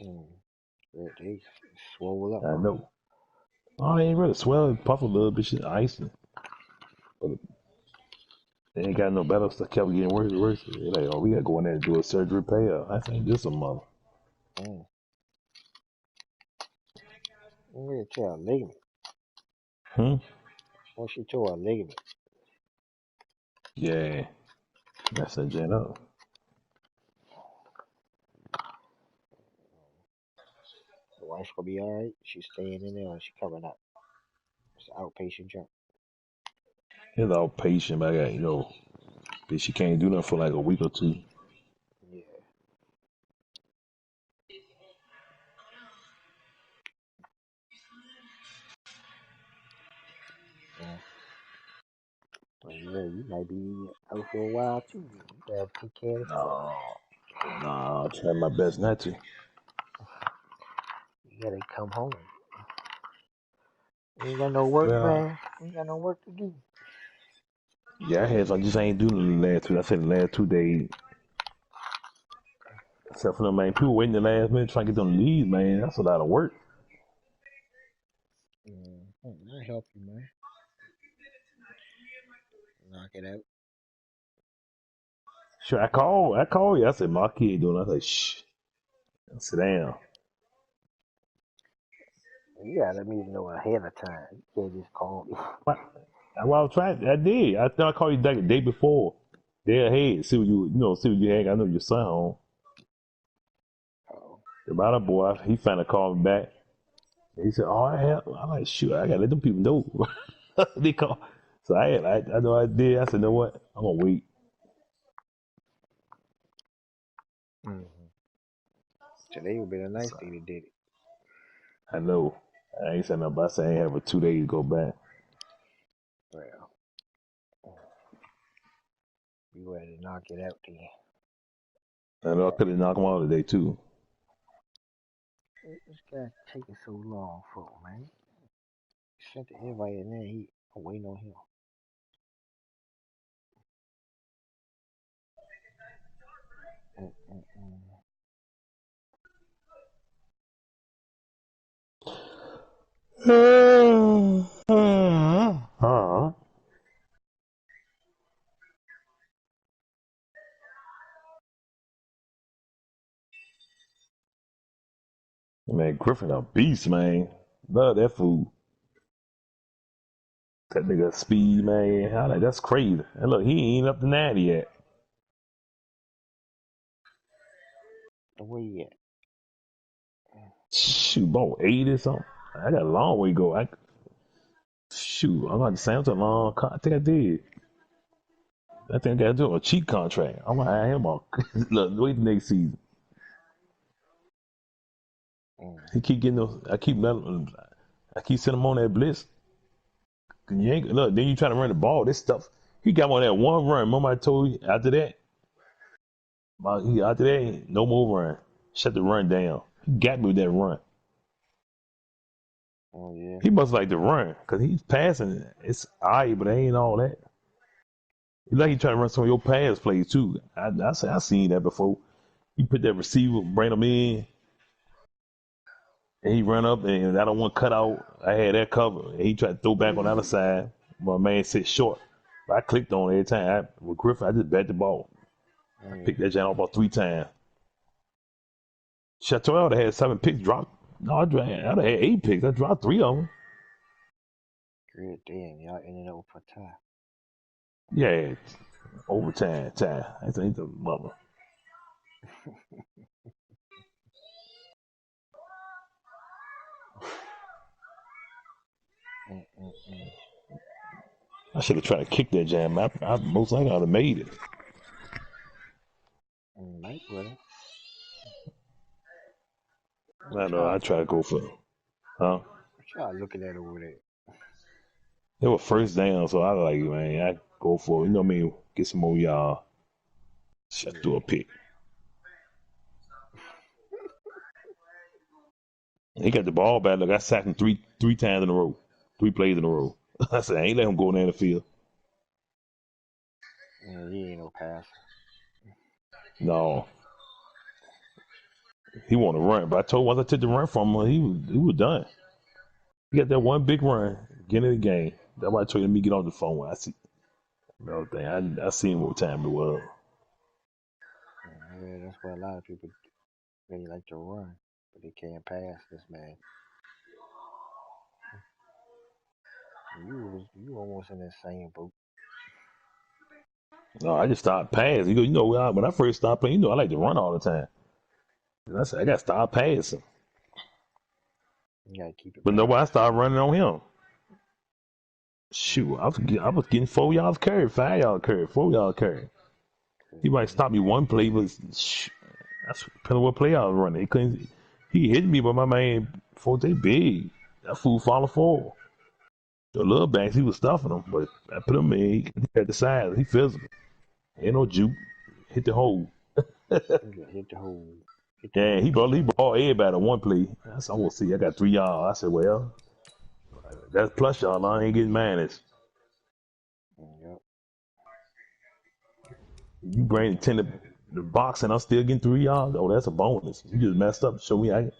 Mm. They swole up, I huh? know. Oh, I ain't really swell. Puff a little bit. Shit, icing. But they ain't got no better stuff. Kept getting worse and worse. They like, oh, we gotta go in there and do a surgery repair. I think this a mother. Mm. Yeah, tore a ligament. Hmm. Well, she tore a ligament. Yeah. That's that jet up. The wife's gonna be all right. She's staying in there, or she coming out. It's an outpatient job. It's outpatient, but I got bitch, she can't do nothing for like a week or two. Yeah. Yeah. Well, yeah, you might be out for a while too. You gotta take care of the stuff. No, nah, I'll try my best not to. You gotta come home. You ain't got no work, Well, man. You ain't got no work to do. yeah, I had. I just ain't doing the last two. I said the last 2 days. Except for them, man. People waiting the last minute trying to get them leads, man. That's a lot of work. I help you, man. Knock it out. Sure, I called. I called you. I said my kid doing. I said shh. Sit down. You gotta let me know ahead of time. You can't just call me. What? Well, I was trying. I did. I thought I called you like the day before. Day ahead. See what see what you had. I know your son home. Oh. About a boy. He finally called me back. He said, "Oh, I have." I'm like, "Shoot, I gotta let them people know." They call. So I know I did. I said, "You know what? I'm gonna wait." Mm-hmm. Today would be a nice So, day to did it. I know. I ain't saying nothing. But I said I ain't have a 2 days to go back. Well, you had to knock it out then. I know I could have knocked him out today too. This guy taking so long for, man? Sent the invite and then I'm waiting on him. Mm-mm-mm. Man, Griffin a beast, man. Love that fool. That nigga speed, man. I like that's crazy. And look, he ain't up to 90 yet. Where you at? Shoot, about 80 or something. I got a long way to go. Shoot, I'm about to say I'm a long. I think I did. I think I got to do a cheat contract. I'm like, I am on. Look, wait the next season. Mm. He keep getting those. I keep sending him on that blitz. You ain't look. Then you trying to run the ball. This stuff. He got on that one run. Remember I told you after that. After that, no more run. Shut the run down. He got me with that run. Oh yeah. He must like the run because he's passing. It's alright, but it ain't all that. He like he trying to run some of your pass plays too. I seen that before. You put that receiver, bring him in, and he run up, and I don't want cut out. I had that cover, and he tried to throw back on the other side. My man sit short. But I clicked on it every time. With Griffin, I just bet the ball. Oh I yeah. picked that jam about 3 times. Chateau would have had 7 picks dropped. No, I'd have had 8 picks. I dropped 3 of them. Good damn, y'all ended up for time. Yeah, overtime, time. I think the mother. Mm-mm-mm. I should have tried to kick that jam. I most likely I'd have made it. Might would have. I What know. I y'all, try to go for it. Huh? what y'all looking at over there? It was first down, so I like, man, I go for it. You know what I mean? Get some more y'all. Shut Yeah. through a pick. He got the ball back. Look, I sacked him three times in a row. 3 plays in a row. I said, I ain't let him go down the field. Yeah, he ain't no passer. No. He wanted to run, but I told him once I took the run from him, he was done. He got that one big run, getting in the game. That's why I told him to get on the phone when I see everything. I seen what time it was. Yeah, that's why a lot of people really like to run, but they can't pass this man. You almost in the same boat. No, I just stopped passing. When I first started playing, I like to run all the time. And I said, I got to stop passing. You gotta keep it. But nobody started running on him. Shoot, I was getting 4 yards carry, 5 yards carry, 4 yards carry. He might stop me one play, but that's depending on what play I was running. He hit me, but my man, they big. That fool falling forward. The little backs, he was stuffing them, but I put him in. He at the side. He physical. Ain't no juke. Hit the hole. Hit the hole. Yeah, he brought everybody on one play. I said, I want to see. I got 3 yards. I said, well, that's plus y'all. I ain't getting managed. Yep. You bring 10 to the box and I'm still getting 3 yards. Oh, that's a bonus. You just messed up. Show me. I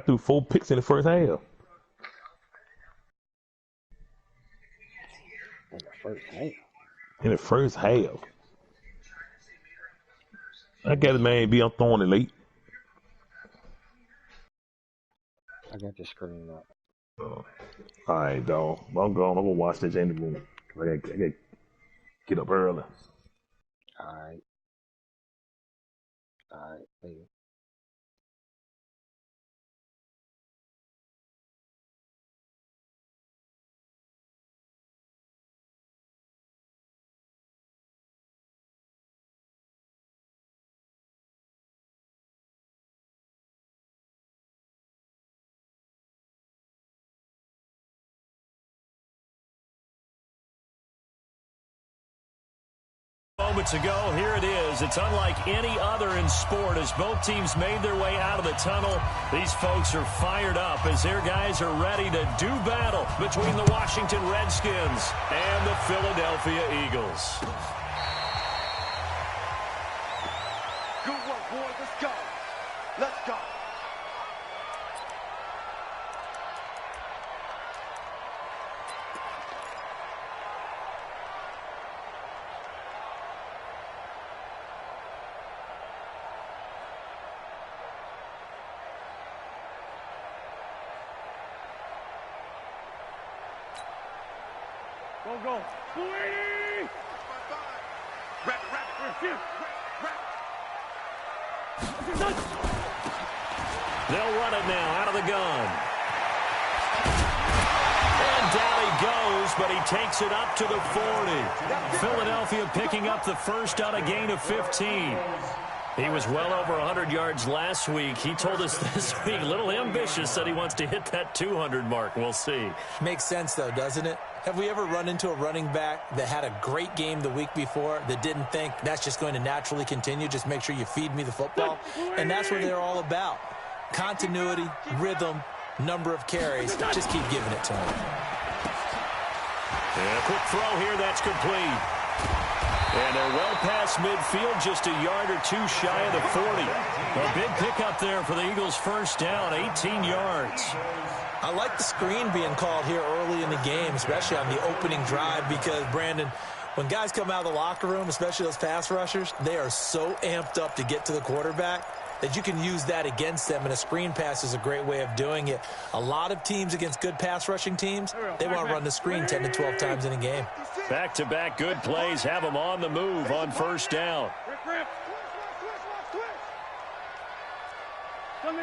threw 4 picks in the first half. In the first half. I got it, man. I'm throwing it late. I got the screen up. All right, dog. I'm going. I'm gonna watch this in the room. I gotta get up early. All right. Later. Moments ago, here it is. It's unlike any other in sport as both teams made their way out of the tunnel. These folks are fired up as their guys are ready to do battle between the Washington Redskins and the Philadelphia Eagles. Good work, boys. Let's go. Let's go. Go. Sweetie! They'll run it now out of the gun. And down he goes, but he takes it up to the 40. Philadelphia picking up the first on a gain of 15. He was well over 100 yards last week. He told us this week, a little ambitious, said he wants to hit that 200 mark. We'll see. Makes sense, though, doesn't it? Have we ever run into a running back that had a great game the week before that didn't think that's just going to naturally continue? Just make sure you feed me the football. And that's what they're all about. Continuity, rhythm, number of carries. Just keep giving it to him. And a quick throw here. That's complete. And they're well past midfield, just a yard or two shy of the 40. A big pickup there for the Eagles' first down, 18 yards. I like the screen being called here early in the game, especially on the opening drive, because, Brandon, when guys come out of the locker room, especially those pass rushers, they are so amped up to get to the quarterback that you can use that against them, and a screen pass is a great way of doing it. A lot of teams against good pass rushing teams, they want to run the screen 10 to 12 times in a game. Back-to-back good plays have them on the move on first down.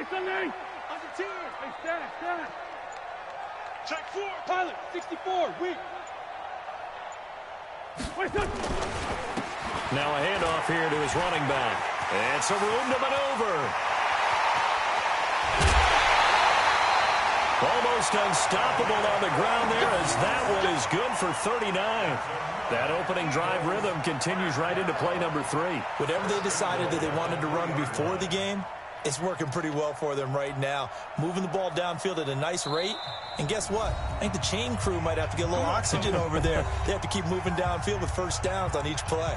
Sunday. On the team. Hey, stand. Check 4. Pilot, 64. Weak. Now a handoff here to his running back. And some room to maneuver. Almost unstoppable on the ground there as that one is good for 39. That opening drive rhythm continues right into play number 3. Whatever they decided that they wanted to run before the game, it's working pretty well for them right now. Moving the ball downfield at a nice rate. And guess what? I think the chain crew might have to get a little oxygen over there. They have to keep moving downfield with first downs on each play.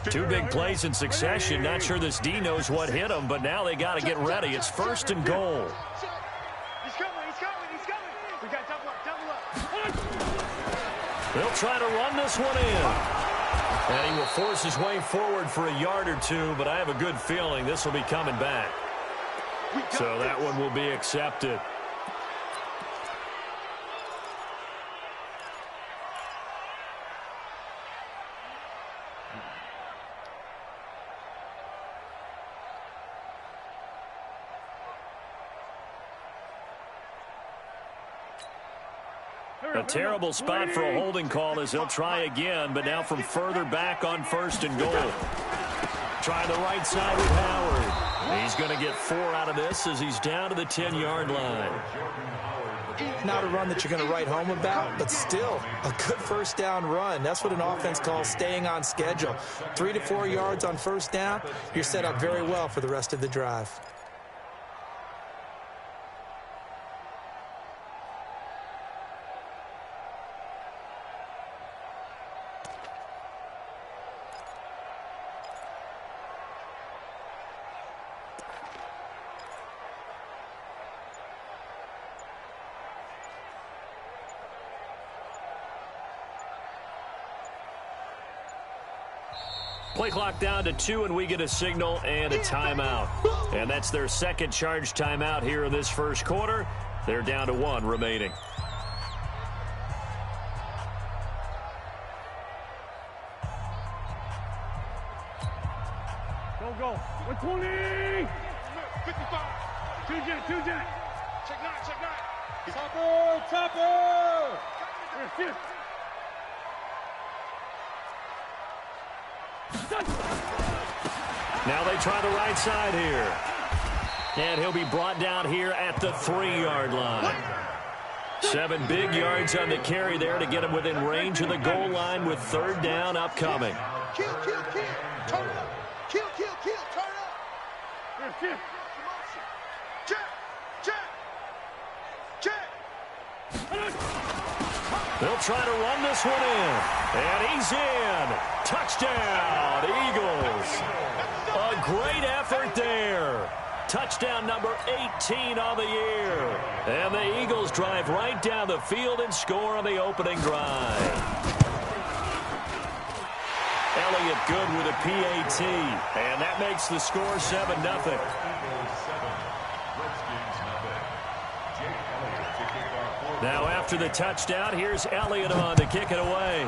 Two big plays in succession. Not sure this D knows what hit him, but now they got to get ready. It's 1st and goal. He's coming. We got double up. They'll try to run this one in. And he will force his way forward for a yard or two, but I have a good feeling this will be coming back. So that one will be accepted. A terrible spot for a holding call as they'll try again, but now from further back on 1st and goal. Try the right side with Howard. He's going to get 4 out of this as he's down to the 10-yard line. Not a run that you're going to write home about, but still a good 1st down run. That's what an offense calls staying on schedule. 3 to 4 yards on 1st down, you're set up very well for the rest of the drive. Play clock down to 2, and we get a signal and a timeout. And that's their second charge timeout here in this 1st quarter. They're down to 1 remaining. Go. 120. 55. Two jet. Check 9. Topper. Shift. Now they try the right side here. And he'll be brought down here at the 3-yard line. 7 big yards on the carry there to get him within range of the goal line with 3rd down upcoming. Kill. Turn up. Kill. Turn up. Shift. Check. They'll try to run this one in. And he's in. Touchdown, Eagles. A great effort there. Touchdown number 18 on the year. And the Eagles drive right down the field and score on the opening drive. Elliott good with a PAT. And that makes the score 7-0. Now after the touchdown, here's Elliott on to kick it away.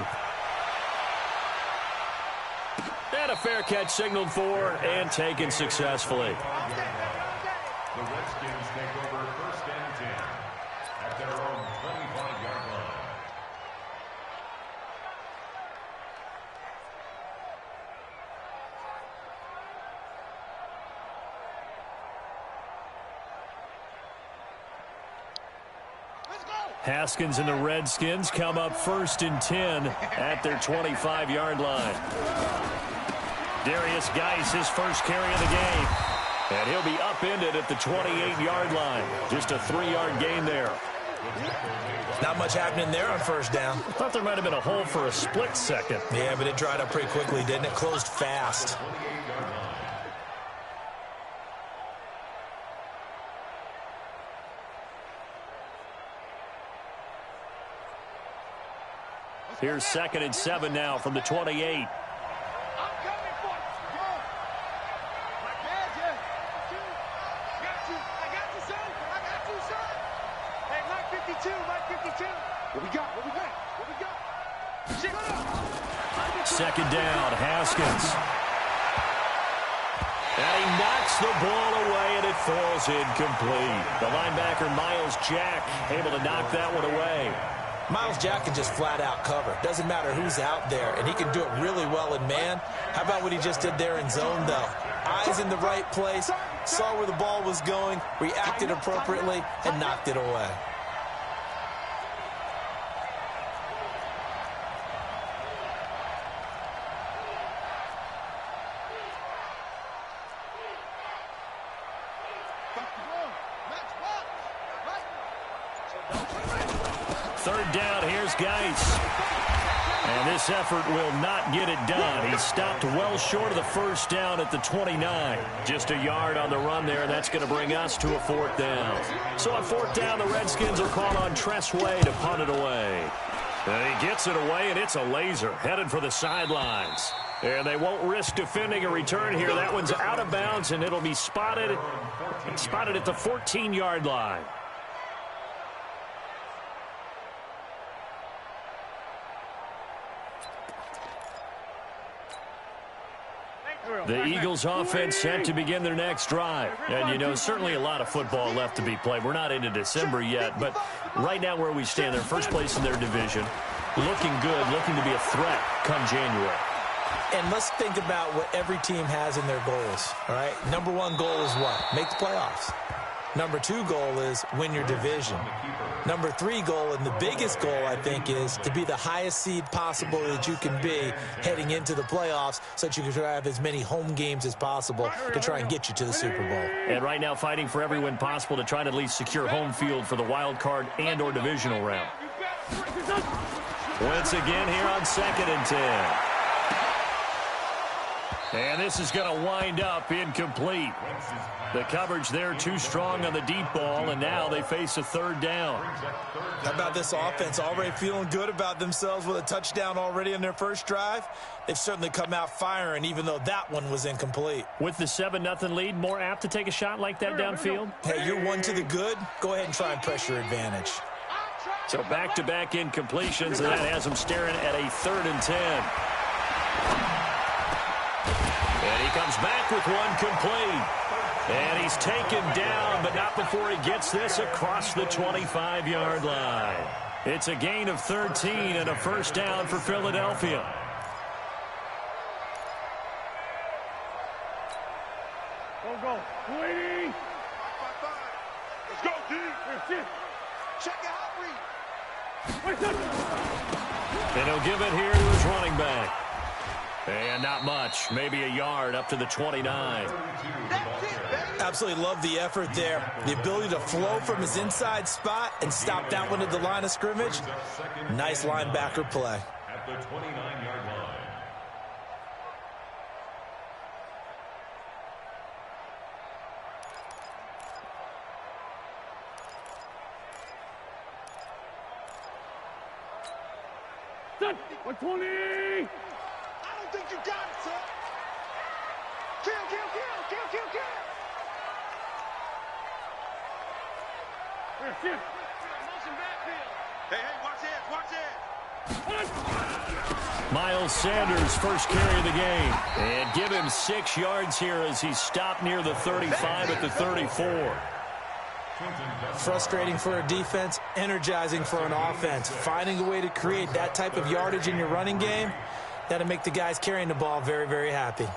And a fair catch signaled for and taken successfully. The Redskins take over 1st and 10 at their own 25-yard line. Haskins and the Redskins come up 1st and 10 at their 25-yard line. Darius Geis, his first carry of the game. And he'll be upended at the 28-yard line. Just a 3-yard gain there. Not much happening there on 1st down. I thought there might have been a hole for a split second. Yeah, but it dried up pretty quickly, didn't it? Closed fast. Here's 2nd and 7 now from the 28. What we got? 2nd down, Haskins. And he knocks the ball away, and it falls incomplete. The linebacker, Miles Jack, able to knock that one away. Miles Jack can just flat out cover. Doesn't matter who's out there, and he can do it really well in man. How about what he just did there in zone, though? Eyes in the right place, saw where the ball was going, reacted appropriately, and knocked it away. Third down, here's Geis. And this effort will not get it done. He stopped well short of the first down at the 29. Just a yard on the run there, and that's going to bring us to a fourth down. So on fourth down, the Redskins are called on Tressway to punt it away. And he gets it away, and it's a laser headed for the sidelines. And they won't risk defending a return here. That one's out of bounds, and it'll be spotted at the 14-yard line. The Eagles offense set to begin their next drive. And, you know, certainly a lot of football left to be played. We're not into December yet, but right now where we stand, they're first place in their division, looking good, looking to be a threat come January. And let's think about what every team has in their goals, all right? Number one goal is what? Make the playoffs. Number two goal is win your division. Number three goal, and the biggest goal, I think, is to be the highest seed possible that you can be heading into the playoffs so that you can have as many home games as possible to try and get you to the Super Bowl. And right now fighting for every win possible to try to at least secure home field for the wild card and or divisional round. Once again here on 2nd and 10. And this is going to wind up incomplete. The coverage there too strong on the deep ball, and now they face a third down. How about this offense already feeling good about themselves with a touchdown already in their first drive? They've certainly come out firing, even though that one was incomplete. With the 7-0 lead, more apt to take a shot like that downfield? Hey, you're one to the good. Go ahead and try and press your advantage. So back-to-back incompletions, and that has them staring at a 3rd and 10. And he comes back with one complete. And he's taken down, but not before he gets this across the 25-yard line. It's a gain of 13 and a first down for Philadelphia. Go. 280. Let's go, D. Check out, read. And he'll give it here to his running back. And not much, maybe a yard up to the 29. Absolutely love the effort there. The ability to flow from his inside spot and stop that one at the line of scrimmage. Nice linebacker play. At the 29-yard line. Set. 120. I don't think you got it, son. Kill. Here. Motion backfield. Hey, watch this. Miles Sanders, first carry of the game. And give him 6 yards here as he stopped near the 35 at the 34. Frustrating for a defense, energizing for an offense. Finding a way to create that type of yardage in your running game, that'll make the guys carrying the ball very, very happy.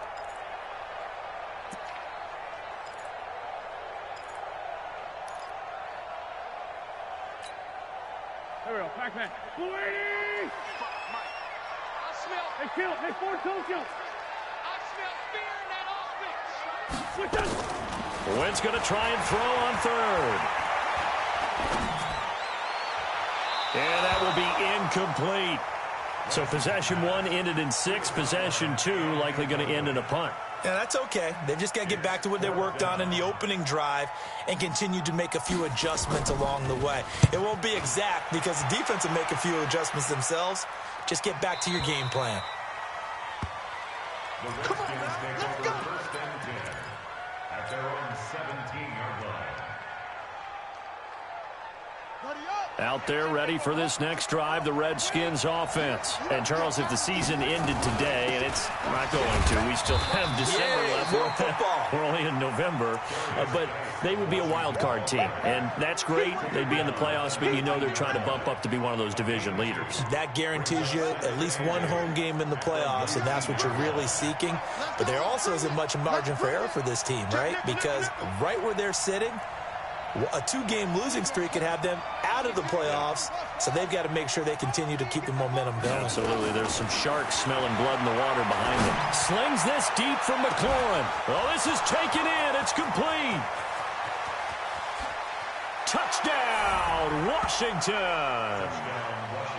There we go. Pac-Man. 280. I smell. Hey, kill. Hey, Ford, kill. I smell fear in that offense. Switch up. Wentz going to try and throw on 3rd. And that will be incomplete. So possession 1 ended in 6. Possession 2 likely going to end in a punt. Yeah, that's okay. They've just got to get back to what they worked on in the opening drive and continue to make a few adjustments along the way. It won't be exact because the defense will make a few adjustments themselves. Just get back to your game plan. The Redskins take over 1st and 10 at their own 17-yard line. Out there ready for this next drive, the Redskins offense. And, Charles, if the season ended today, and it's not going to, we still have December left. More football. We're only in November. But they would be a wild card team. And that's great. They'd be in the playoffs, but you know they're trying to bump up to be one of those division leaders. That guarantees you at least one home game in the playoffs, and that's what you're really seeking. But there also isn't much margin for error for this team, right? Because right where they're sitting, a 2-game losing streak could have them out of the playoffs, so they've got to make sure they continue to keep the momentum going. Absolutely. There's some sharks smelling blood in the water behind them. Slings this deep from McLaurin. Oh, this is taken in. It's complete. Touchdown, Washington.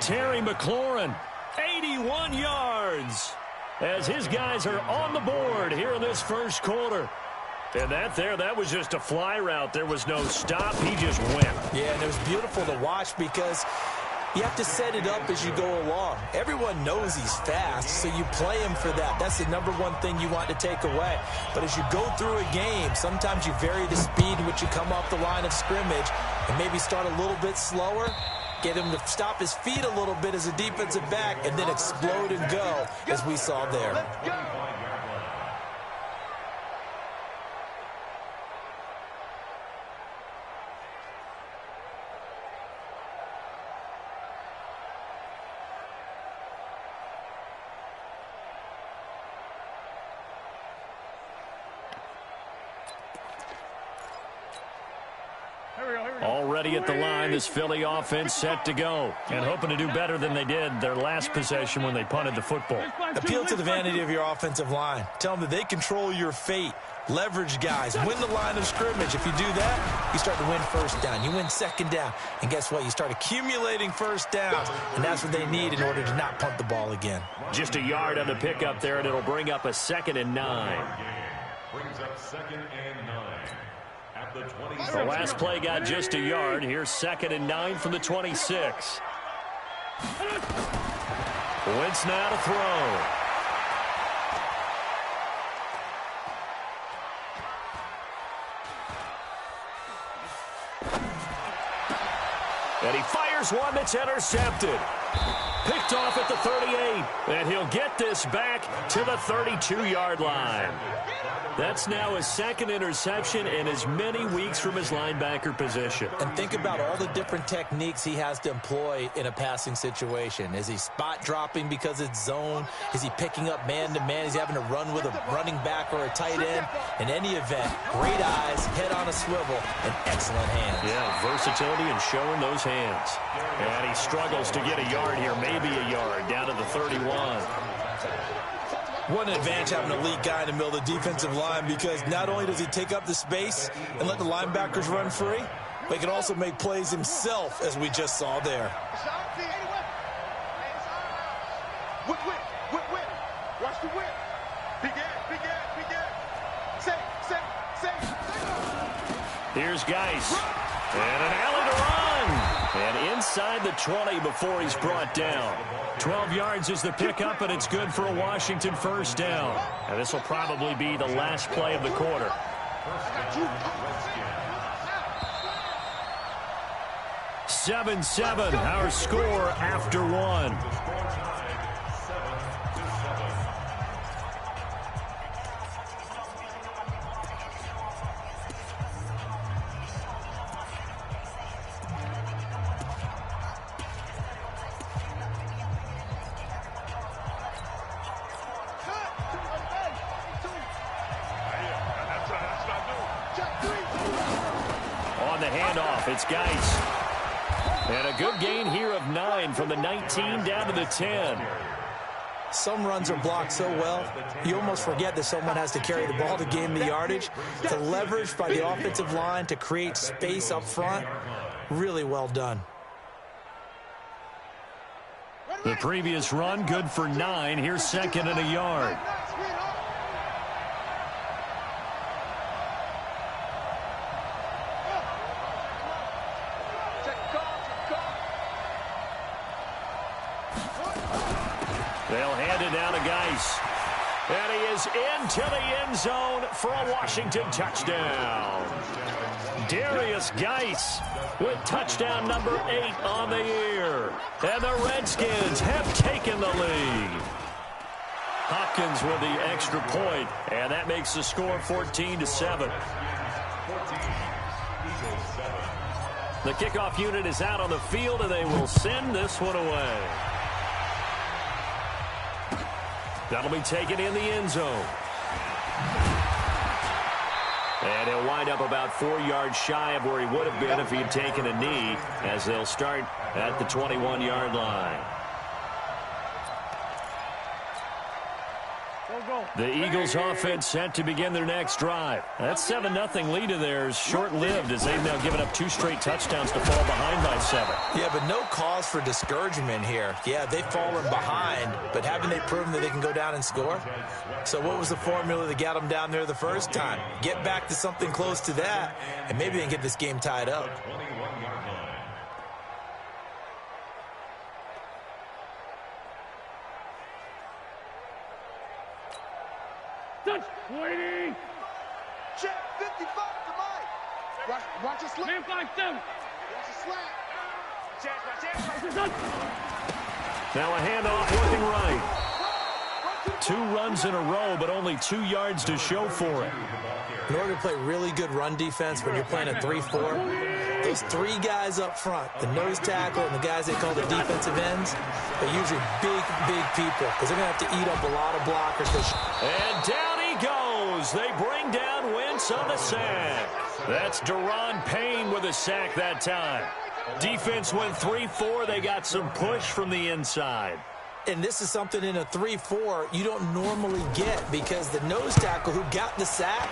Terry McLaurin. 81 yards as his guys are on the board here in this first quarter. And that was just a fly route. There was no stop. He just went. Yeah, and it was beautiful to watch because you have to set it up as you go along. Everyone knows he's fast, so you play him for that. That's the number one thing you want to take away. But as you go through a game, sometimes you vary the speed in which you come off the line of scrimmage and maybe start a little bit slower, get him to stop his feet a little bit as a defensive back, and then explode and go, as we saw there. Already at the line, this Philly offense set to go and hoping to do better than they did their last possession when they punted the football. Appeal to the vanity of your offensive line. Tell them that they control your fate. Leverage guys. Win the line of scrimmage. If you do that, you start to win first down. You win second down. And guess what? You start accumulating first downs. And that's what they need in order to not punt the ball again. Just a yard on the pickup there, and it'll bring up a 2nd and 9. Brings up 2nd and 9. The last play got just a yard. Here's 2nd and 9 from the 26. Wentz now to throw. And he fires one that's intercepted. Picked off at the 38. And he'll get this back to the 32-yard line. That's now his 2nd interception in as many weeks from his linebacker position. And think about all the different techniques he has to employ in a passing situation. Is he spot dropping because it's zone? Is he picking up man-to-man? Is he having to run with a running back or a tight end? In any event, great eyes, head on a swivel, and excellent hands. Yeah, versatility and showing those hands. And he struggles to get a yard here, maybe a yard, down to the 31. What an advantage having an elite guy in the middle of the defensive line, because not only does he take up the space and let the linebackers run free, but he can also make plays himself, as we just saw there. Watch the whip. Big ass. Safe. Here's Geis. And an alley to run. And inside the 20 before he's brought down. 12 yards is the pickup, and it's good for a Washington first down. And this will probably be the last play of the quarter. 7-7, our score after one. It's Geis. And a good gain here of 9 from the 19 down to the 10. Some runs are blocked so well, you almost forget that someone has to carry the ball to gain the yardage. The leverage by the offensive line to create space up front, really well done. The previous run, good for 9. Here's 2nd and a yard. They'll hand it down to Geis. And he is into the end zone for a Washington touchdown. Darius Geis with touchdown number 8 on the year. And the Redskins have taken the lead. Hopkins with the extra point, and that makes the score 14-7. The kickoff unit is out on the field, and they will send this one away. That'll be taken in the end zone. And he'll wind up about 4 yards shy of where he would have been if he had taken a knee, as they'll start at the 21-yard line. The Eagles offense set to begin their next drive. That 7-0 lead of theirs short-lived as they've now given up 2 straight touchdowns to fall behind by 7. Yeah, but no cause for discouragement here. Yeah, they've fallen behind, but haven't they proven that they can go down and score? So what was the formula that got them down there the first time? Get back to something close to that, and maybe they can get this game tied up. Waiting. Check 55 to Mike. Watch it slip. Man 5-7. Watch it slap. Now a handoff looking right. 2 runs in a row, but only 2 yards to show for it. In order to play really good run defense when you're playing a 3-4, those 3 guys up front, the nose tackle and the guys they call the defensive ends, are usually big people because they're going to have to eat up a lot of blockers. And down he goes. They bring down Wentz on the sack. That's Daron Payne with a sack that time. Defense went 3-4. They got some push from the inside. And this is something in a 3-4 you don't normally get because the nose tackle who got the sack,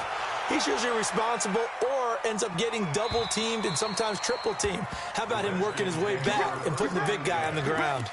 he's usually responsible or ends up getting double-teamed and sometimes triple-teamed. How about him working his way back and putting the big guy on the ground?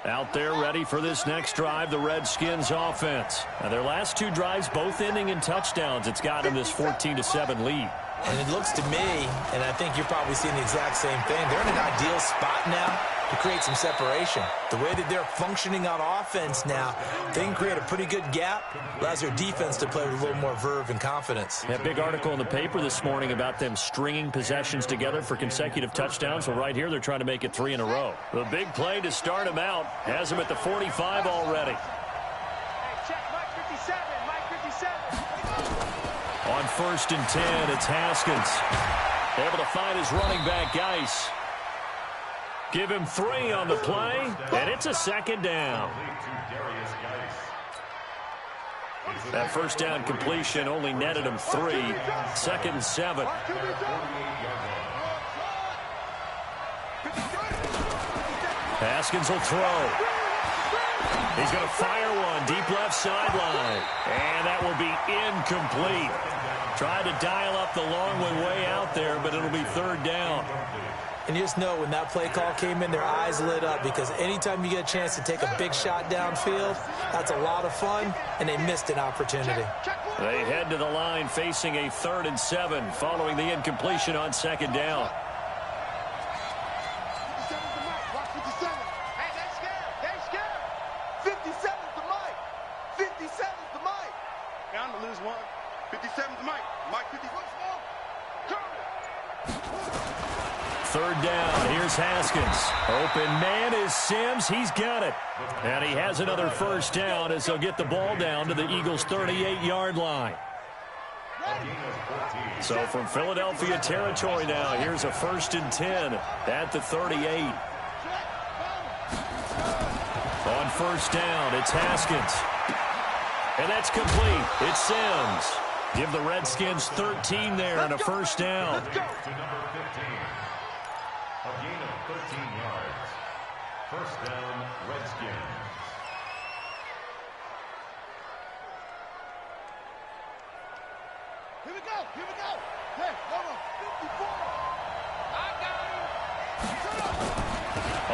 Out there ready for this next drive, the Redskins offense. Now their last 2 drives both ending in touchdowns. It's got them this 14-7 lead. And it looks to me, and I think you're probably seeing the exact same thing, they're in an ideal spot now to create some separation. The way that they're functioning on offense now, they can create a pretty good gap, allows their defense to play with a little more verve and confidence. That big article in the paper this morning about them stringing possessions together for consecutive touchdowns. Well, right here, they're trying to make it 3 in a row. The big play to start them out has them at the 45 already. On 1st and 10, it's Haskins. Able to find his running back, Geis. Give him 3 on the play, and it's a 2nd down. That first down completion only netted him 3. 2nd and 7. Haskins will throw. He's going to fire one deep left sideline. And that will be incomplete. Tried to dial up the long one way out there, but it'll be 3rd down. And you just know when that play call came in, their eyes lit up because anytime you get a chance to take a big shot downfield, that's a lot of fun, and they missed an opportunity. They head to the line facing a 3rd and 7 following the incompletion on 2nd down. Third down, here's Haskins. Open man is Sims. He's got it. And he has another first down as they'll get the ball down to the Eagles' 38-yard line. So from Philadelphia territory now, here's a 1st and 10 at the 38. On 1st down, it's Haskins. And that's complete. It's Sims. Give the Redskins 13 there and a first down. To number 15. A gain of 13 yards. First down, Redskins. Here we go. Hey, hold on. 54. I got him.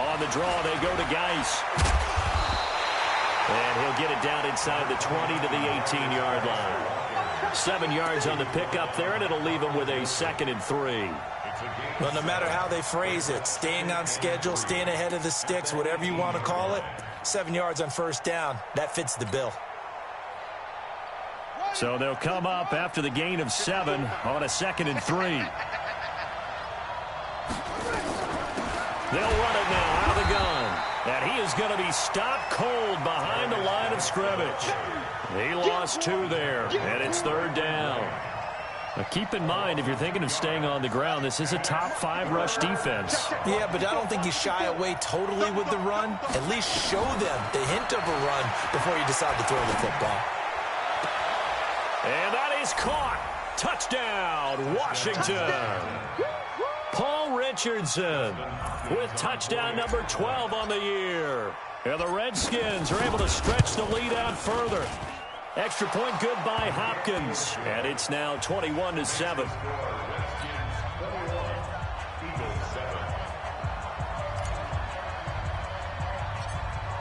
On the draw, they go to Geis. And he'll get it down inside the 20 to the 18-yard line. 7 yards on the pickup there, and it'll leave him with a 2nd and 3. Well, no matter how they phrase it, staying on schedule, staying ahead of the sticks, whatever you want to call it, 7 yards on first down, that fits the bill. So they'll come up after the gain of 7 on a 2nd and 3. They'll run it now out of the gun. And he is going to be stopped cold behind the line of scrimmage. He lost 2 there, and it's 3rd down. Now keep in mind, if you're thinking of staying on the ground, this is a top 5 rush defense. Yeah, but I don't think you shy away totally with the run. At least show them the hint of a run before you decide to throw the football. And that is caught. Touchdown, Washington. Paul Richardson with touchdown number 12 on the year. And the Redskins are able to stretch the lead out further. Extra point good by Hopkins. And it's now 21-7.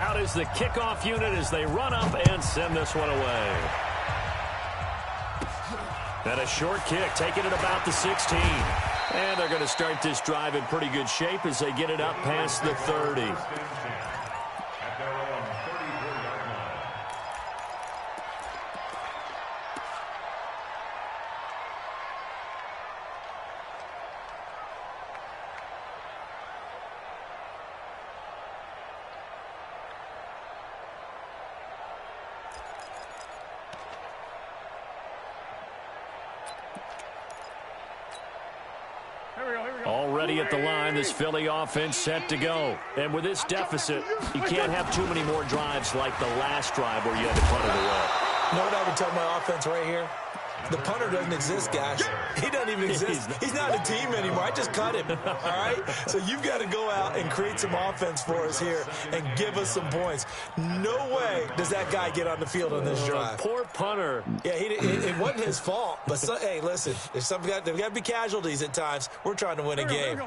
Out is the kickoff unit as they run up and send this one away. And a short kick, taking it about the 16. And they're going to start this drive in pretty good shape as they get it up past the 30. Already at the line, this Philly offense set to go. And with this deficit, you can't have too many more drives like the last drive where you had to punt it away. You know what I would tell my offense right here? The punter doesn't exist, guys. He doesn't even exist. He's not a team anymore. I just cut him, all right? So you've got to go out and create some offense for us here and give us some points. No way does that guy get on the field on this drive. Poor punter. Yeah, it wasn't his fault. But, hey, listen, there's got to be casualties at times. We're trying to win a game.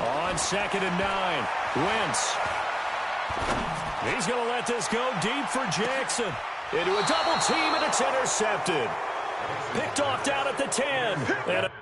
On 2nd and 9, Wentz. He's going to let this go deep for Jackson. Into a double team, and it's intercepted. Picked off down at the 10. And a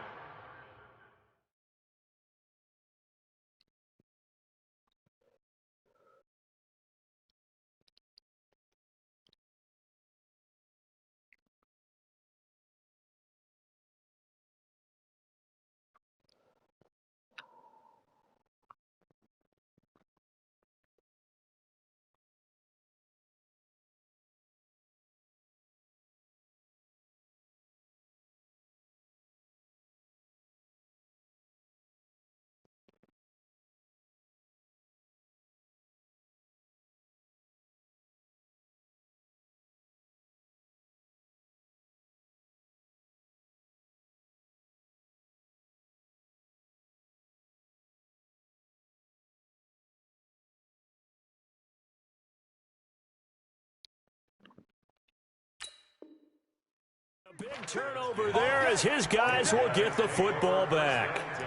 big turnover there as his guys will get the football back. At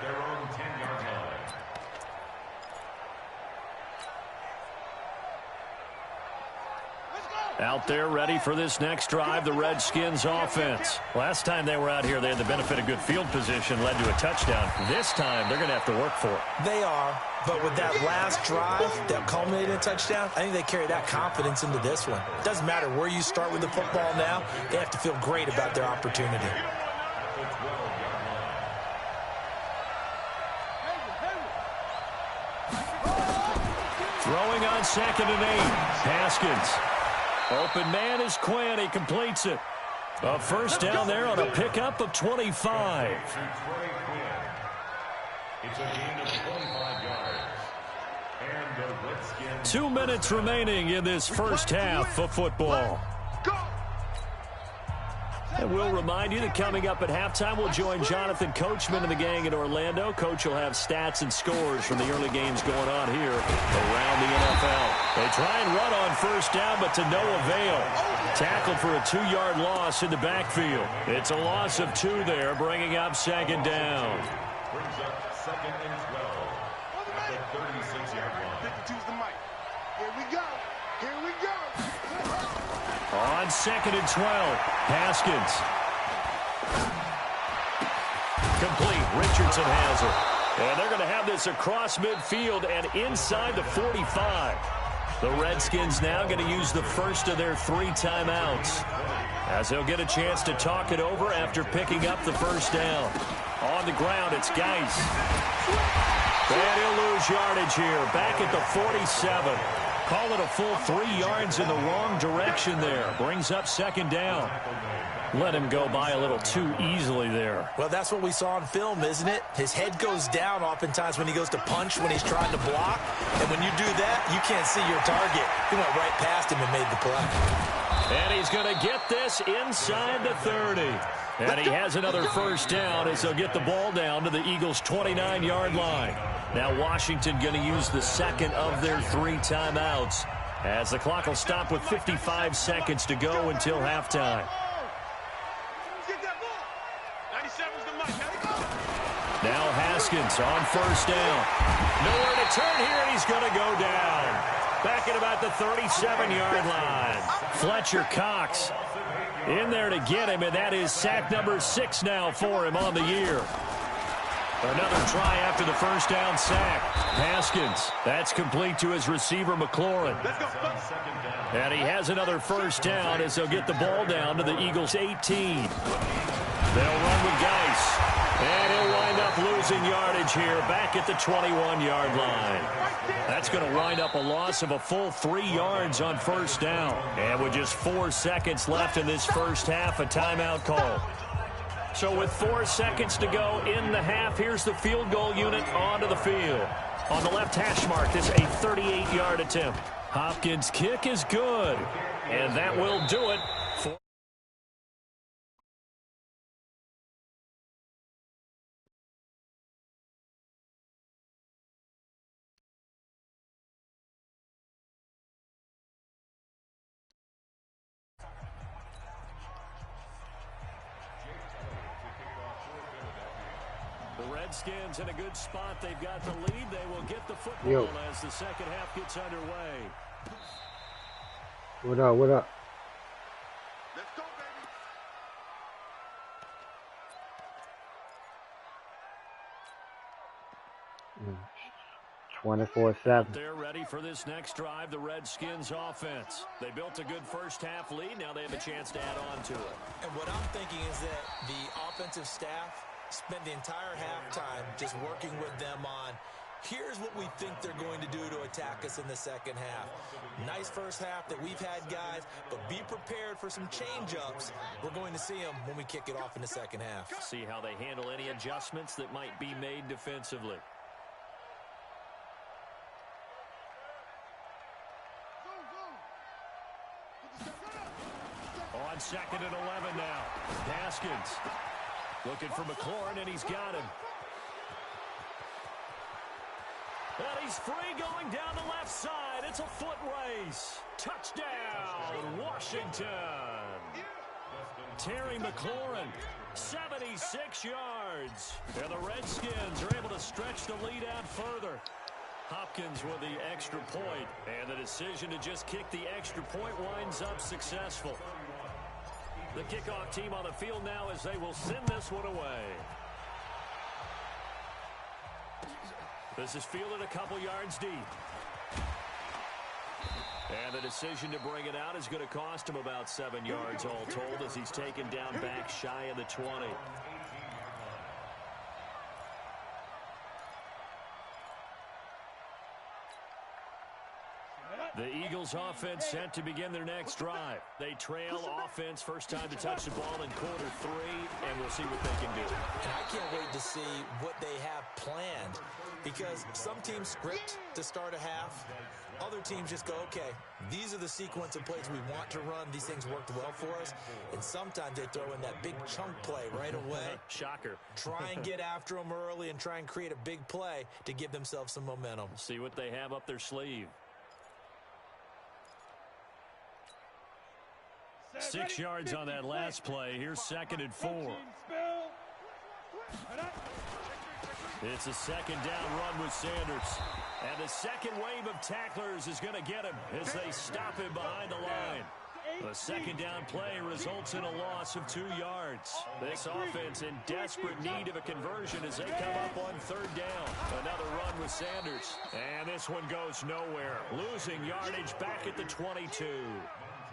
their own 10-yard line. Out there ready for this next drive, the Redskins offense. Last time they were out here, they had the benefit of good field position, led to a touchdown. This time, they're going to have to work for it. They are, but with that last drive that culminated in a touchdown, I think they carry that confidence into this one. Doesn't matter where you start with the football now, they have to feel great about their opportunity. Throwing on 2nd and 8, Haskins. Open man is Quinn. He completes it. A first down there on a pickup of 25. It's a gain of 25 yards. And the Redskins. 2 minutes remaining in this first half of football. And we'll remind you that coming up at halftime, we'll join Jonathan Coachman and the gang in Orlando. Coach will have stats and scores from the early games going on here around the NFL. They try and run on first down, but to no avail. Tackled for a 2-yard loss in the backfield. It's a loss of 2 there, bringing up 2nd down. Brings up 2nd and 12 at the 36-yard line. 52's the mic. Here we go. Here we go. On 2nd and 12, Haskins. Complete. Richardson has it. And they're going to have this across midfield and inside the 45. The Redskins now going to use the first of their 3 timeouts, as they'll get a chance to talk it over after picking up the first down. On the ground, it's Geis. And he'll lose yardage here, back at the 47. Call it a full 3 yards in the wrong direction there. Brings up 2nd down. Let him go by a little too easily there. Well, that's what we saw on film, isn't it? His head goes down oftentimes when he goes to punch, when he's trying to block. And when you do that, you can't see your target. He went right past him and made the play. And he's going to get this inside the 30. And he has another first down as he'll get the ball down to the Eagles' 29-yard line. Now Washington going to use the second of their 3 timeouts as the clock will stop with 55 seconds to go until halftime. Now Haskins on first down. Nowhere to turn here, and he's going to go down. Back at about the 37-yard line. Fletcher Cox in there to get him, and that is sack number 6 now for him on the year. Another try after the first down sack. Haskins, that's complete to his receiver, McLaurin. And he has another first down as they'll get the ball down to the Eagles' 18. They'll run with Geis. And he'll wind up losing yardage here back at the 21-yard line. That's going to wind up a loss of a full 3 yards on first down. And with just 4 seconds left in this first half, a timeout call. So with 4 seconds to go in the half, here's the field goal unit onto the field. On the left hash mark, this a 38-yard attempt. Hopkins' kick is good. And that will do it for... The Redskins in a good spot. They've got the lead. They will get the football as the second half gets underway. What up, what up? Let's go, baby. 24-7. They're ready for this next drive, the Redskins offense. They built a good first half lead. Now they have a chance to add on to it. And what I'm thinking is that the offensive staff spent the entire halftime just working with them on, here's what we think they're going to do to attack us in the second half. Nice first half that we've had, guys, but be prepared for some change-ups. We're going to see them when we kick it off in the second half. See how they handle any adjustments that might be made defensively. On second and 11 now. Haskins looking for McLaurin, and he's got him. And he's free going down the left side. It's a foot race. Touchdown, Washington. Terry McLaurin, 76 yards. And the Redskins are able to stretch the lead out further. Hopkins with the extra point, and the decision to just kick the extra point winds up successful. The kickoff team on the field now as they will send this one away. This is fielded a couple yards deep. And the decision to bring it out is going to cost him about 7 yards all told as he's taken down back shy of the 20. The Eagles offense set to begin their next drive. They trail offense, first time to touch the ball in quarter 3, and we'll see what they can do. And I can't wait to see what they have planned, because some teams script to start a half. Other teams just go, okay, these are the sequence of plays we want to run. These things worked well for us. And sometimes they throw in that big chunk play right away. Shocker. Try and get after them early and try and create a big play to give themselves some momentum. See what they have up their sleeve. 6 yards on that last play. Here's second and 4. It's a second down run with Sanders. And the second wave of tacklers is going to get him as they stop him behind the line. The second down play results in a loss of 2 yards. This offense in desperate need of a conversion as they come up on third down. Another run with Sanders. And this one goes nowhere. Losing yardage back at the 22.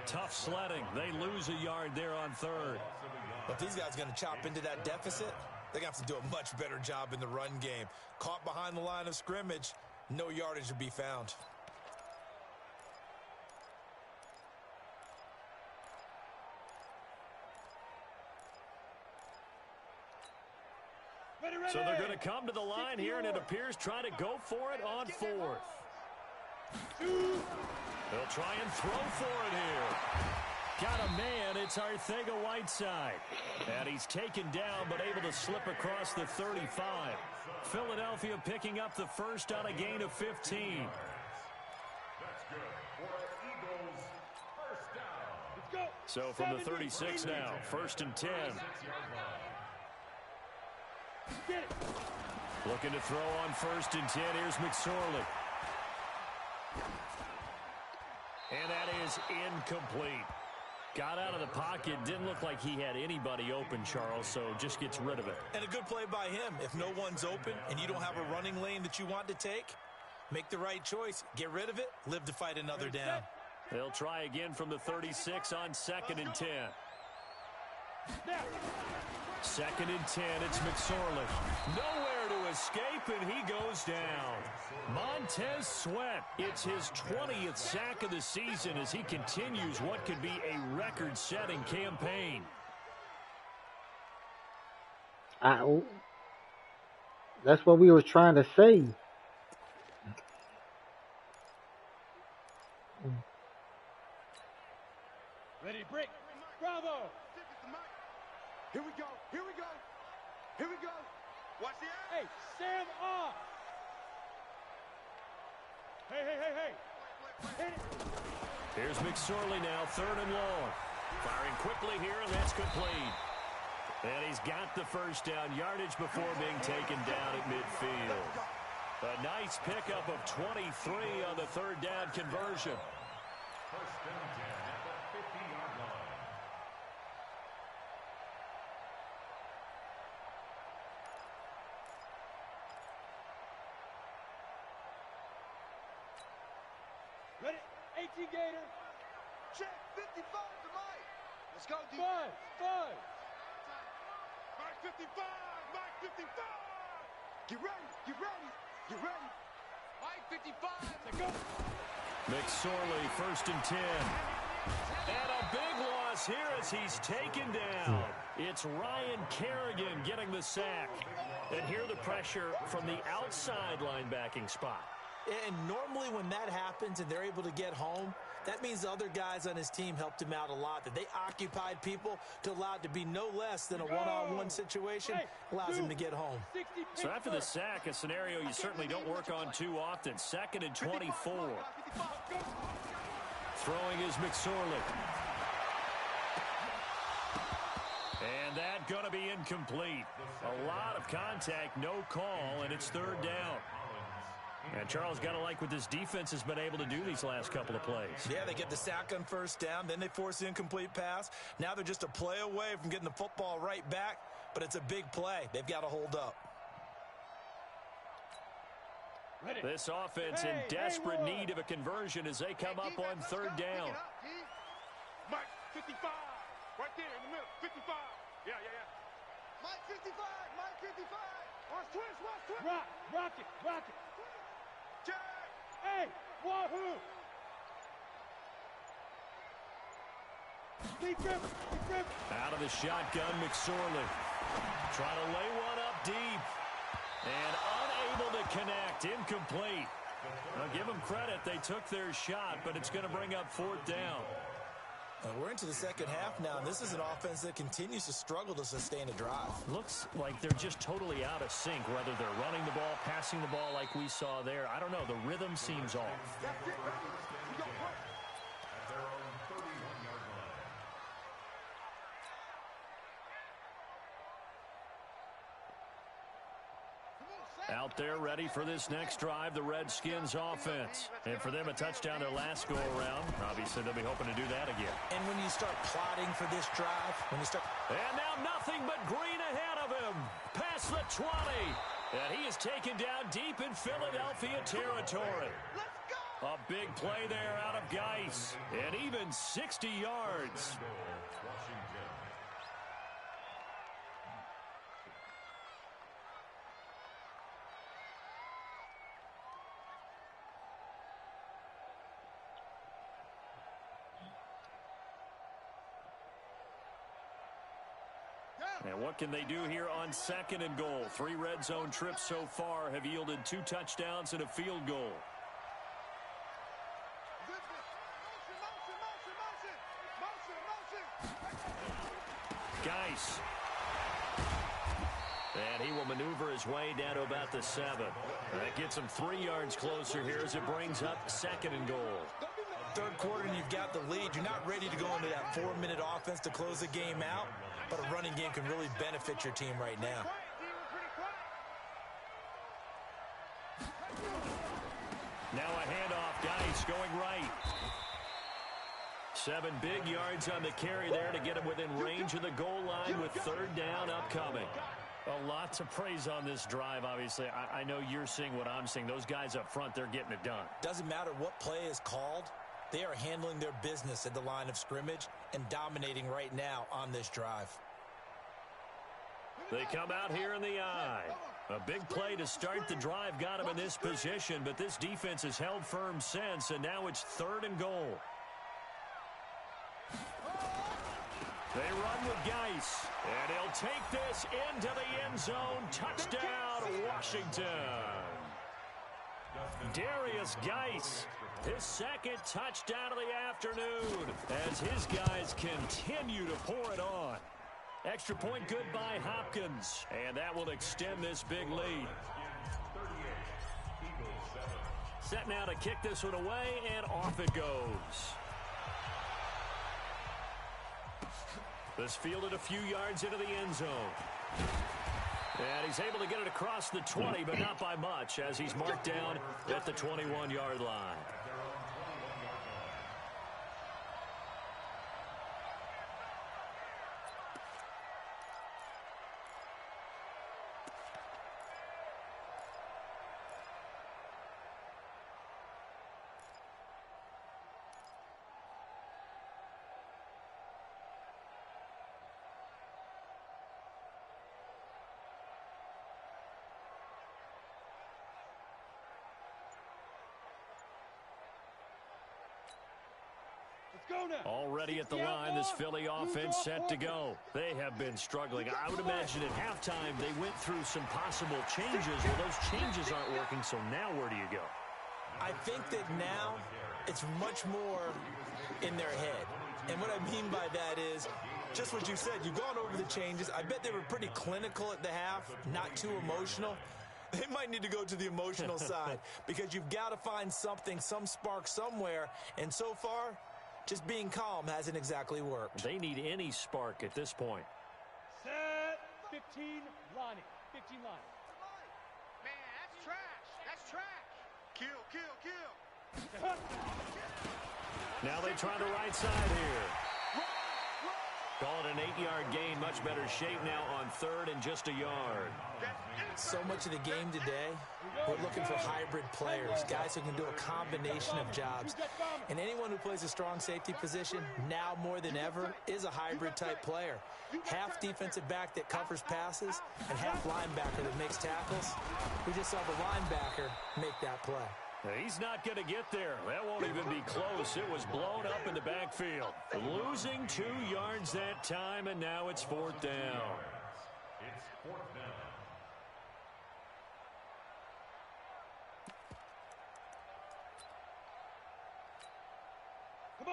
Tough sledding. They lose a yard there on third. But these guys are going to chop into that deficit. They're going to have to do a much better job in the run game. Caught behind the line of scrimmage, no yardage to be found. So they're going to come to the line here, and it appears trying to go for it on fourth. They'll try and throw for it here. got a man. It's Arcega-Whiteside. And he's taken down but able to slip across the 35. Philadelphia picking up the first on a gain of 15. That's good for Eagles first down. Let's go. So from the 36 now, 1st and 10. Get it. Looking to throw on 1st and 10. Here's McSorley. And that is incomplete. Got out of the pocket. Didn't look like he had anybody open, Charles, so just gets rid of it. And a good play by him. If no one's open and you don't have a running lane that you want to take, make the right choice. Get rid of it. Live to fight another down. They'll try again from the 36 on 2nd and 10. 2nd and 10, it's McSorley. Nowhere to escape, and he goes down. Montez Sweat, it's his 20th sack of the season as he continues what could be a record-setting campaign. That's what we were trying to say. Ready, break. Bravo. Here we go. Here we go. Here we go. Watch the air. Hey, Sam off. Hey. Hit it. Here's McSorley now, 3rd and long. Firing quickly here, and that's complete. And he's got the first down yardage before being taken down at midfield. A nice pickup of 23 on the 3rd down conversion. 1st and 10 at the 50-yard line. Ready. 18 Gator. Check 55 to Mike. Let's go, D. Five. Mike 55. Mike 55. Get ready. Get ready. Get ready. Mike 55. Let's go. McSorley, 1st and 10. And a big loss here as he's taken down. It's Ryan Kerrigan getting the sack. And here the pressure from the outside linebacking spot. And normally when that happens and they're able to get home, that means the other guys on his team helped him out a lot. That they occupied people to allow it to be no less than a one-on-one situation, allows him to get home. So after the sack, a scenario you certainly don't work on too often. 2nd and 24. Throwing is McSorley. And that going to be incomplete. A lot of contact, no call, and it's 3rd down. And Charles, got to like what this defense has been able to do these last couple of plays. Yeah, they get the sack on 1st down, then they force the incomplete pass. Now they're just a play away from getting the football right back, but it's a big play. They've got to hold up. Ready. This offense in desperate need of a conversion as they come up on 3rd down. Mike 55. Right there in the middle. 55. Yeah. Mike 55. Mike 55. Watch twist. Rock it. Check. Hey, wahoo. Deep grip. Out of the shotgun, McSorley. Trying to lay one up deep. And unable to connect. Incomplete. Now give them credit. They took their shot, but it's going to bring up 4th down. We're into the 2nd half now, and this is an offense that continues to struggle to sustain a drive. Looks like they're just totally out of sync, whether they're running the ball, passing the ball like we saw there. I don't know. The rhythm seems off. At their own 31-yard line. Out there ready for this next drive, the Redskins offense. And for them, a touchdown their last go-around. Obviously, they'll be hoping to do that again. And when you start plotting for this drive, And now nothing but green ahead of him. Past the 20. And he is taken down deep in Philadelphia territory. A big play there out of Geis. And even 60 yards. And what can they do here on 2nd and goal? 3 red zone trips so far have yielded 2 touchdowns and a field goal. Motion. And he will maneuver his way down to about the 7. That gets him 3 yards closer here as it brings up 2nd and goal. Third quarter and you've got the lead. You're not ready to go into that 4-minute offense to close the game out, but a running game can really benefit your team right now. Now a handoff. Geis going right. 7 big yards on the carry there to get him within range of the goal line with 3rd down upcoming. A lot to praise on this drive, obviously. I know you're seeing what I'm seeing. Those guys up front, they're getting it done. Doesn't matter what play is called. They are handling their business at the line of scrimmage and dominating right now on this drive. They come out here in the eye. A big play to start the drive got him in this position, but this defense has held firm since, and now it's 3rd and goal. They run with Geis, and he'll take this into the end zone. Touchdown, Washington. Darius Geis, his 2nd touchdown of the afternoon as his guys continue to pour it on. Extra point good by Hopkins, and that will extend this big lead. Set now to kick this one away, and off it goes. This fielded a few yards into the end zone. And he's able to get it across the 20, but not by much, as he's marked down at the 21-yard line. Already at the line, this Philly offense set to go. They have been struggling. I would imagine at halftime they went through some possible changes. Well, those changes aren't working, so now where do you go? I think that now it's much more in their head. And what I mean by that is just what you said. You've gone over the changes. I bet they were pretty clinical at the half, not too emotional. They might need to go to the emotional side because you've got to find something, some spark somewhere. And so far, just being calm hasn't exactly worked. They need any spark at this point. Set 15, Lonnie. 15 line. Man, that's trash. That's trash. Kill, kill, kill. Now they try the right side here. Call it an 8-yard gain. Much better shape now on 3rd and just a yard. So much of the game today, we're looking for hybrid players, guys who can do a combination of jobs. And anyone who plays a strong safety position, now more than ever, is a hybrid type player. Half defensive back that covers passes and half linebacker that makes tackles. We just saw the linebacker make that play. He's not going to get there. That won't even be close. It was blown up in the backfield. Losing 2 yards that time, and now it's 4th down. It's 4th down.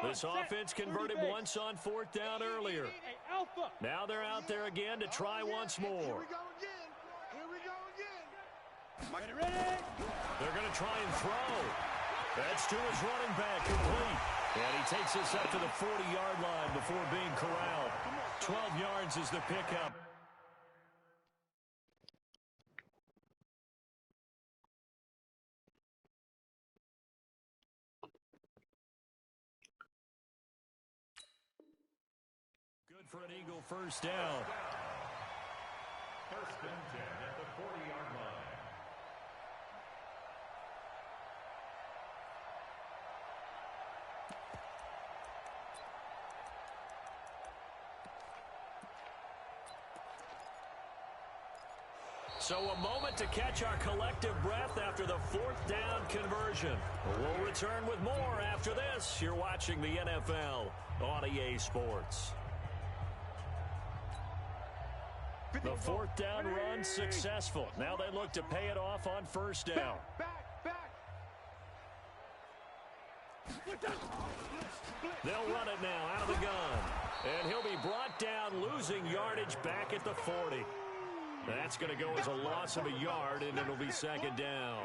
This offense converted once on 4th down earlier. Now they're out there again to try once more. Here we go again. Here we go again. Ready? They're going to try and throw. That's to his running back, complete. And he takes this up to the 40-yard line before being corralled. 12 yards is the pickup. Good for an Eagle first down. 1st and 10 at the 40-yard line. So a moment to catch our collective breath after the 4th down conversion. We'll return with more after this. You're watching the NFL on EA Sports. The 4th down run successful. Now they look to pay it off on 1st down. Back. They'll run it now out of the gun. And he'll be brought down, losing yardage back at the 40. That's going to go as a loss of a yard, and it'll be second down.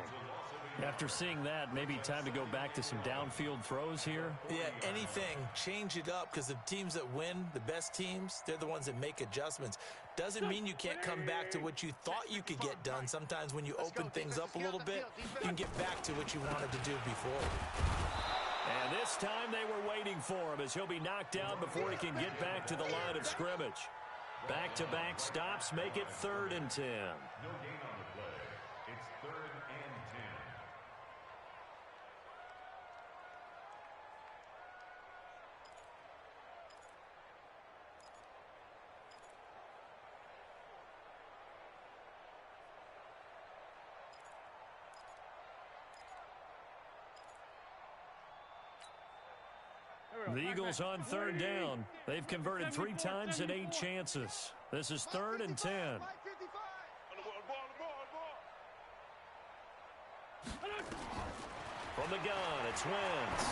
After seeing that, maybe time to go back to some downfield throws here. Yeah, anything. Change it up, because the teams that win, the best teams, they're the ones that make adjustments. Doesn't mean you can't come back to what you thought you could get done. Sometimes when you open things up a little bit, you can get back to what you wanted to do before. And this time they were waiting for him as he'll be knocked down before he can get back to the line of scrimmage. Back-to-back stops make it 3rd and 10. No gain on the play. It's 3rd and 10. The Eagles on 3rd down. They've converted 3 times in 8 chances. This is 3rd and 10. From the gun, it's Wentz.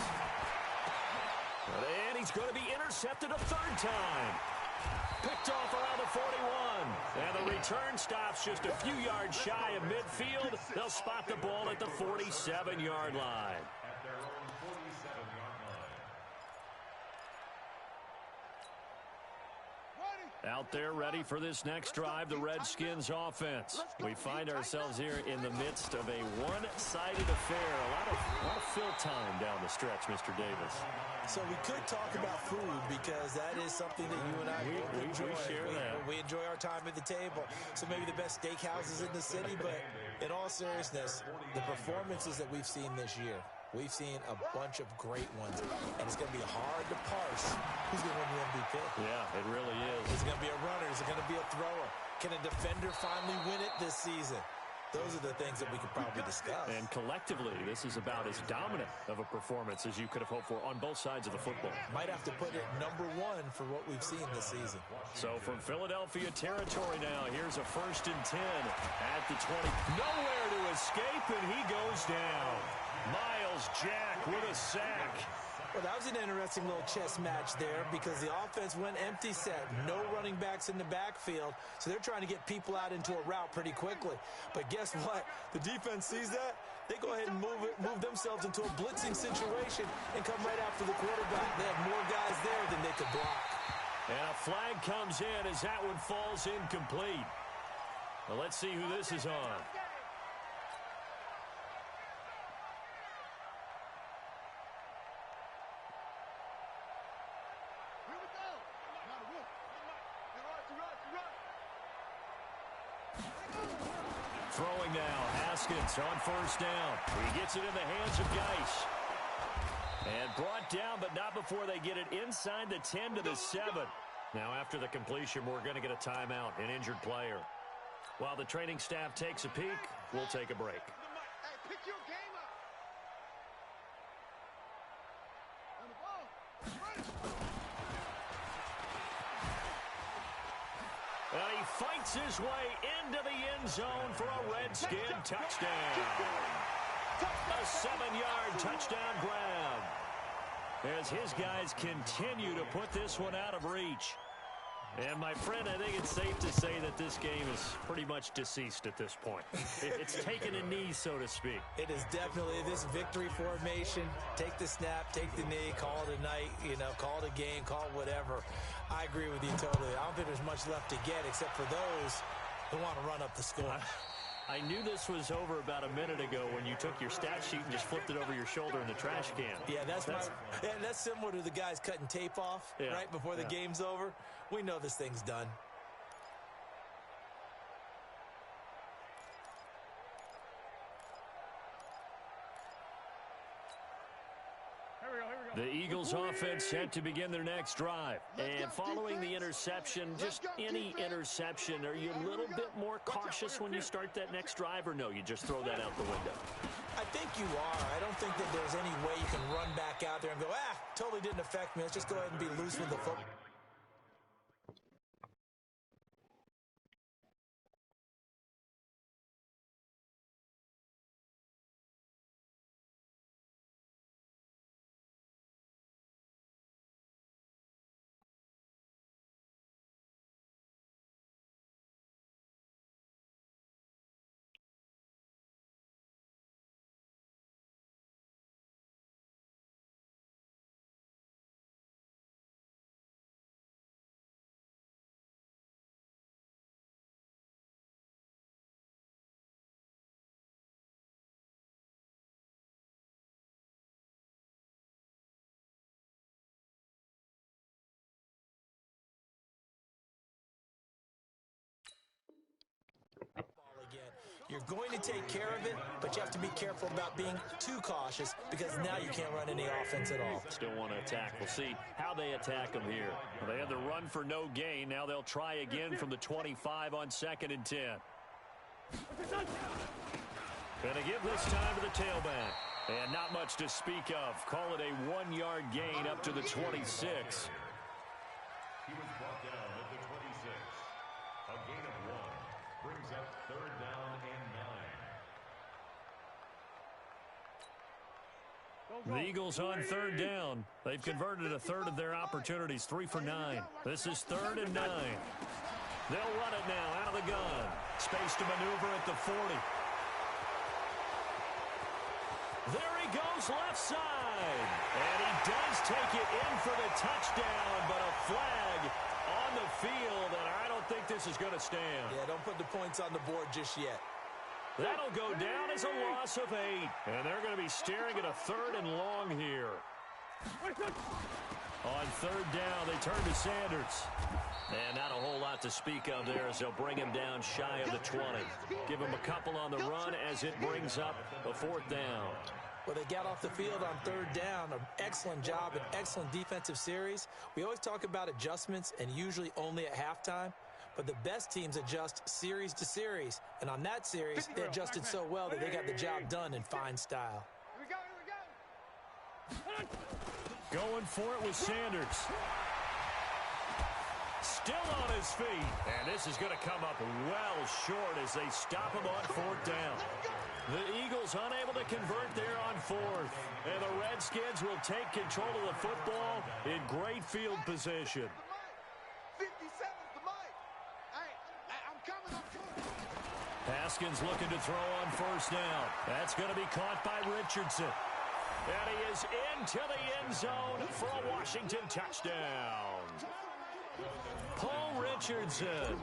And he's going to be intercepted a 3rd time. Picked off around the 41. And the return stops just a few yards shy of midfield. They'll spot the ball at the 47-yard line. At their own 47-yard line. Out there ready for this next drive, the Redskins offense. We find ourselves here in the midst of a one-sided affair. A lot of fill time down the stretch, Mr. Davis. So we could talk about food, because that is something that you and I both enjoy. We share that. We enjoy our time at the table. So maybe the best steakhouses in the city, but in all seriousness, the performances that we've seen this year, we've seen a bunch of great ones, and it's going to be hard to parse who's going to win the MVP. Yeah, it really is. Is it going to be a runner? Is it going to be a thrower? Can a defender finally win it this season? Those are the things that we could probably discuss. And collectively, this is about as dominant of a performance as you could have hoped for on both sides of the football. Might have to put it number 1 for what we've seen this season. So from Philadelphia territory now, here's a 1st and 10 at the 20. Nowhere to escape, and he goes down. Miles Jack with a sack. Well, that was an interesting little chess match there, because the offense went empty set. No running backs in the backfield, so they're trying to get people out into a route pretty quickly. But guess what? The defense sees that. They go ahead and move themselves into a blitzing situation and come right after the quarterback. They have more guys there than they could block. And a flag comes in as that one falls incomplete. Well, let's see who this is on. Throwing now, Haskins on 1st down. He gets it in the hands of Geis. And brought down, but not before they get it inside the 10 to the 7. Now after the completion, we're going to get a timeout, an injured player. While the training staff takes a peek, we'll take a break. Hey, pick your game up. On the ball. And he fights his way into the end zone for a Redskin touchdown. A 7-yard touchdown grab, as his guys continue to put this one out of reach. And, my friend, I think it's safe to say that this game is pretty much deceased at this point. It's taken a knee, so to speak. It is definitely this victory formation. Take the snap, take the knee, call it a night, call it a game, call it whatever. I agree with you totally. I don't think there's much left to get except for those who want to run up the score. I knew this was over about a minute ago when you took your stat sheet and just flipped it over your shoulder in the trash can. Yeah, that's similar to the guys cutting tape off right before the game's over. We know this thing's done. The Eagles offense set to begin their next drive. And following the interception, just any interception, are you a little bit more cautious when you start that next drive, or no, you just throw that out the window? I think you are. I don't think that there's any way you can run back out there and go, totally didn't affect me. Let's just go ahead and be loose with the football. You're going to take care of it, but you have to be careful about being too cautious because now you can't run any offense at all. Still want to attack. We'll see how they attack them here. Well, they had the run for no gain. Now they'll try again from the 25 on 2nd and 10. Going to give this time to the tailback. And not much to speak of. Call it a 1-yard gain up to the 26. He was brought down at the 26. A gain of 1 brings up 3rd down and 9. The Eagles on 3rd down. They've converted a third of their opportunities, 3 for 9. This is 3rd and 9. They'll run it now out of the gun. Space to maneuver at the 40. There he goes left side. And he does take it in for the touchdown, but a flag on the field, and I don't think this is going to stand. Yeah, don't put the points on the board just yet. That'll go down as a loss of 8. And they're going to be staring at a 3rd and long here. On 3rd down, they turn to Sanders. And not a whole lot to speak of there as they'll bring him down shy of the 20. Give him a couple on the run as it brings up a 4th down. Well, they got off the field on 3rd down. An excellent job, an excellent defensive series. We always talk about adjustments and usually only at halftime. But the best teams adjust series to series. And on that series, they adjusted so well that they got the job done in fine style. Here we go. Going for it with Sanders. Still on his feet. And this is going to come up well short as they stop him on 4th down. The Eagles unable to convert there on 4th. And the Redskins will take control of the football in great field position. 57's the mic. I'm coming. Haskins looking to throw on 1st down. That's going to be caught by Richardson. And he is into the end zone for a Washington touchdown. Paul Richardson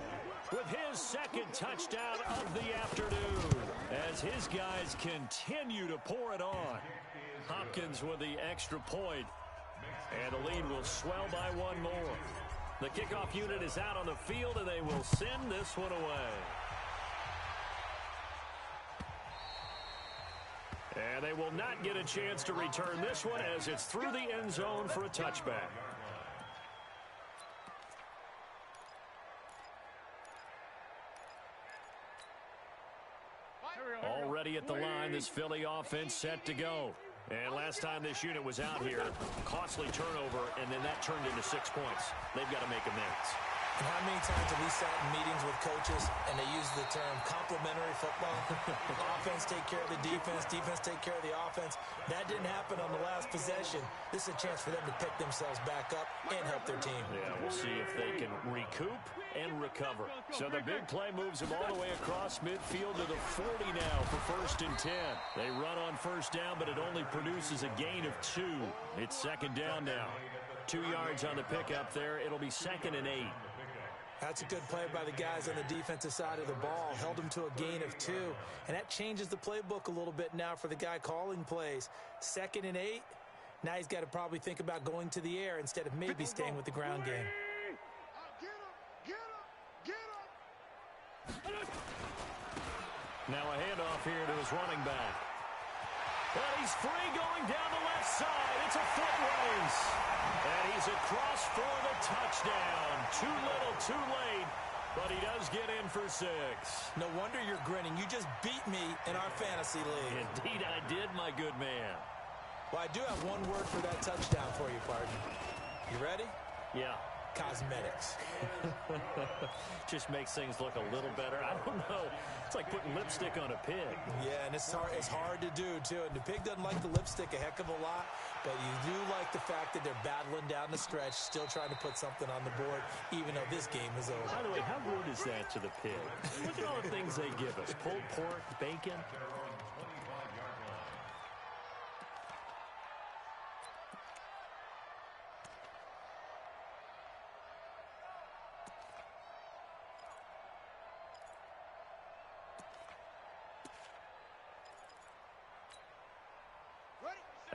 with his 2nd touchdown of the afternoon as his guys continue to pour it on. Hopkins with the extra point, and the lead will swell by 1 more. The kickoff unit is out on the field, and they will send this one away. And they will not get a chance to return this one as it's through the end zone for a touchback. Already at the line, this Philly offense set to go. And last time this unit was out here, costly turnover, and then that turned into 6 points. They've got to make amends. And how many times have we sat in meetings with coaches and they use the term complementary football? Offense take care of the defense, defense take care of the offense. That didn't happen on the last possession. This is a chance for them to pick themselves back up and help their team. Yeah, we'll see if they can recoup and recover. So the big play moves them all the way across midfield to the 40 now for 1st and 10. They run on 1st down, but it only produces a gain of 2. It's 2nd down now. 2 yards on the pickup there. It'll be 2nd and 8. That's a good play by the guys on the defensive side of the ball. Held them to a gain of 2. And that changes the playbook a little bit now for the guy calling plays. 2nd and 8. Now he's got to probably think about going to the air instead of maybe staying with the ground game. Now a handoff here to his running back. But he's free going down the left side. It's a foot race. And he's across for the touchdown. Too little, too late. But he does get in for 6. No wonder you're grinning. You just beat me in our fantasy league. Indeed I did, my good man. Well, I do have one word for that touchdown for you, partner. You ready? Yeah. Cosmetics. Just makes things look a little better. I don't know. It's like putting lipstick on a pig. Yeah, and it's hard to do, too. And the pig doesn't like the lipstick a heck of a lot, but you do like the fact that they're battling down the stretch, still trying to put something on the board, even though this game is over. By the way, how rude is that to the pig? Look at all the things they give us. Pulled pork, bacon.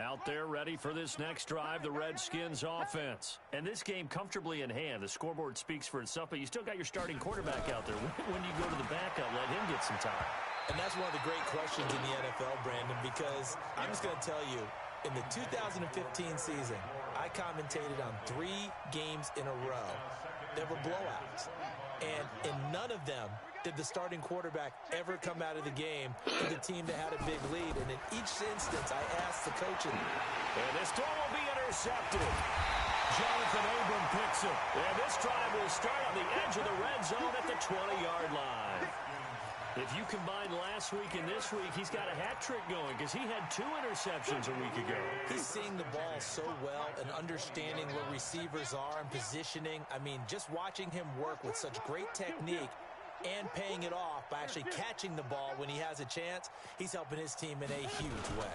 Out there ready for this next drive, the Redskins offense. And this game comfortably in hand. The scoreboard speaks for itself, but you still got your starting quarterback out there. When you go to the backup, let him get some time. And that's one of the great questions in the NFL, Brandon, because I'm just going to tell you, in the 2015 season, I commentated on 3 games in a row. There were blowouts. And in none of them did the starting quarterback ever come out of the game for the team that had a big lead. And in each instance, I asked the coach. And this throw will be intercepted. Jonathan Abram picks it. And this drive will start on the edge of the red zone at the 20-yard line. If you combine last week and this week, he's got a hat trick going because he had 2 interceptions a week ago. He's seeing the ball so well and understanding where receivers are and positioning. I mean, just watching him work with such great technique and paying it off by actually catching the ball when he has a chance, he's helping his team in a huge way.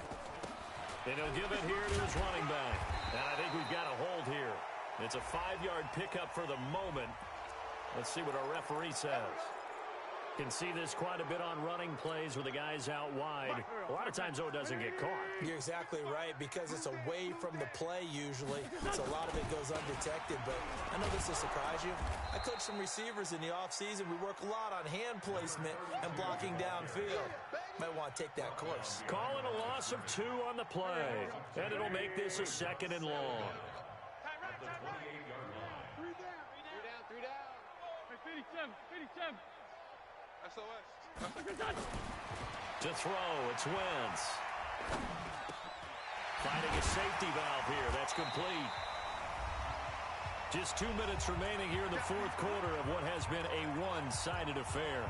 And he'll give it here to his running back. And I think we've got a hold here. It's a 5-yard pickup for the moment. Let's see what our referee says. Can see this quite a bit on running plays where the guy's out wide. A lot of times, though, it doesn't get caught. You're exactly right, because it's away from the play usually, so a lot of it goes undetected. But I know this will surprise you. I coach some receivers in the offseason. We work a lot on hand placement and blocking downfield. Might want to take that course. Calling a loss of 2 on the play, and it'll make this a 2nd and long. At the 28-yard line. 3 down. 3 down. Hey, 57. SOS. To throw, it's Wentz. Finding a safety valve here. That's complete. Just 2 minutes remaining here in the 4th quarter of what has been a one-sided affair.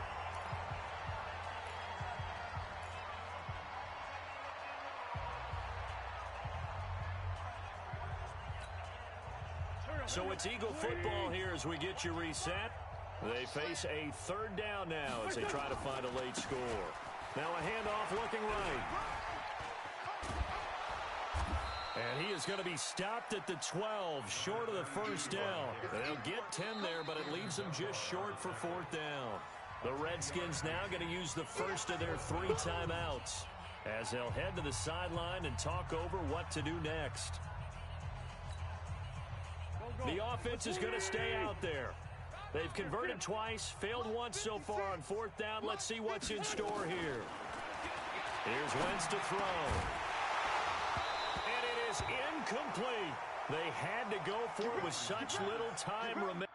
So it's Eagle football here as we get you reset. They face a 3rd down now as they try to find a late score. Now a handoff looking right. And he is going to be stopped at the 12, short of the 1st down. They'll get 10 there, but it leaves them just short for 4th down. The Redskins now going to use the first of their 3 timeouts as they'll head to the sideline and talk over what to do next. The offense is going to stay out there. They've converted twice, failed once so far on 4th down. Let's see what's in store here. Here's Wentz to throw. And it is incomplete. They had to go for it with such little time remaining.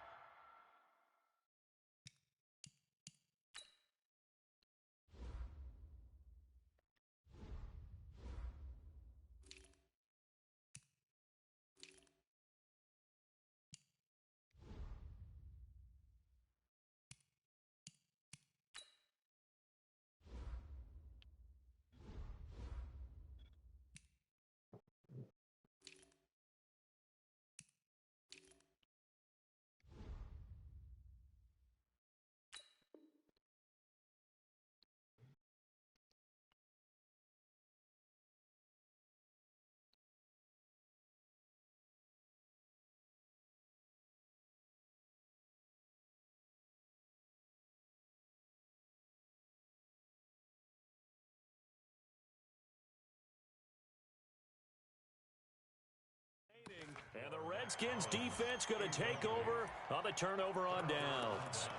And the Redskins defense going to take over on the turnover on downs.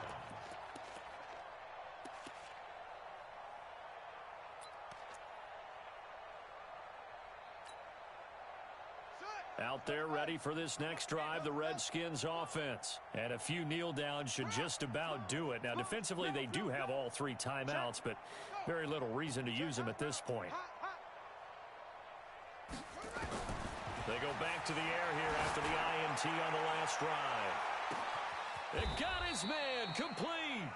Out there ready for this next drive, the Redskins offense. And a few kneel downs should just about do it. Now, defensively, they do have all 3 timeouts, but very little reason to use them at this point. They go back to the air here after the INT on the last drive. It got his man complete.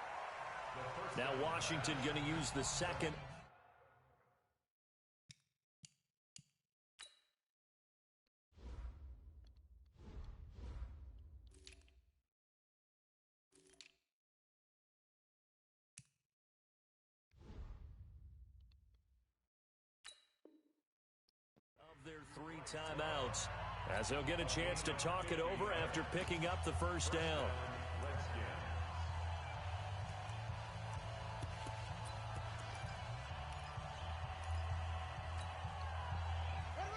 Now Washington going to use the 2nd. Their 3 timeouts as they'll get a chance to talk it over after picking up the 1st down.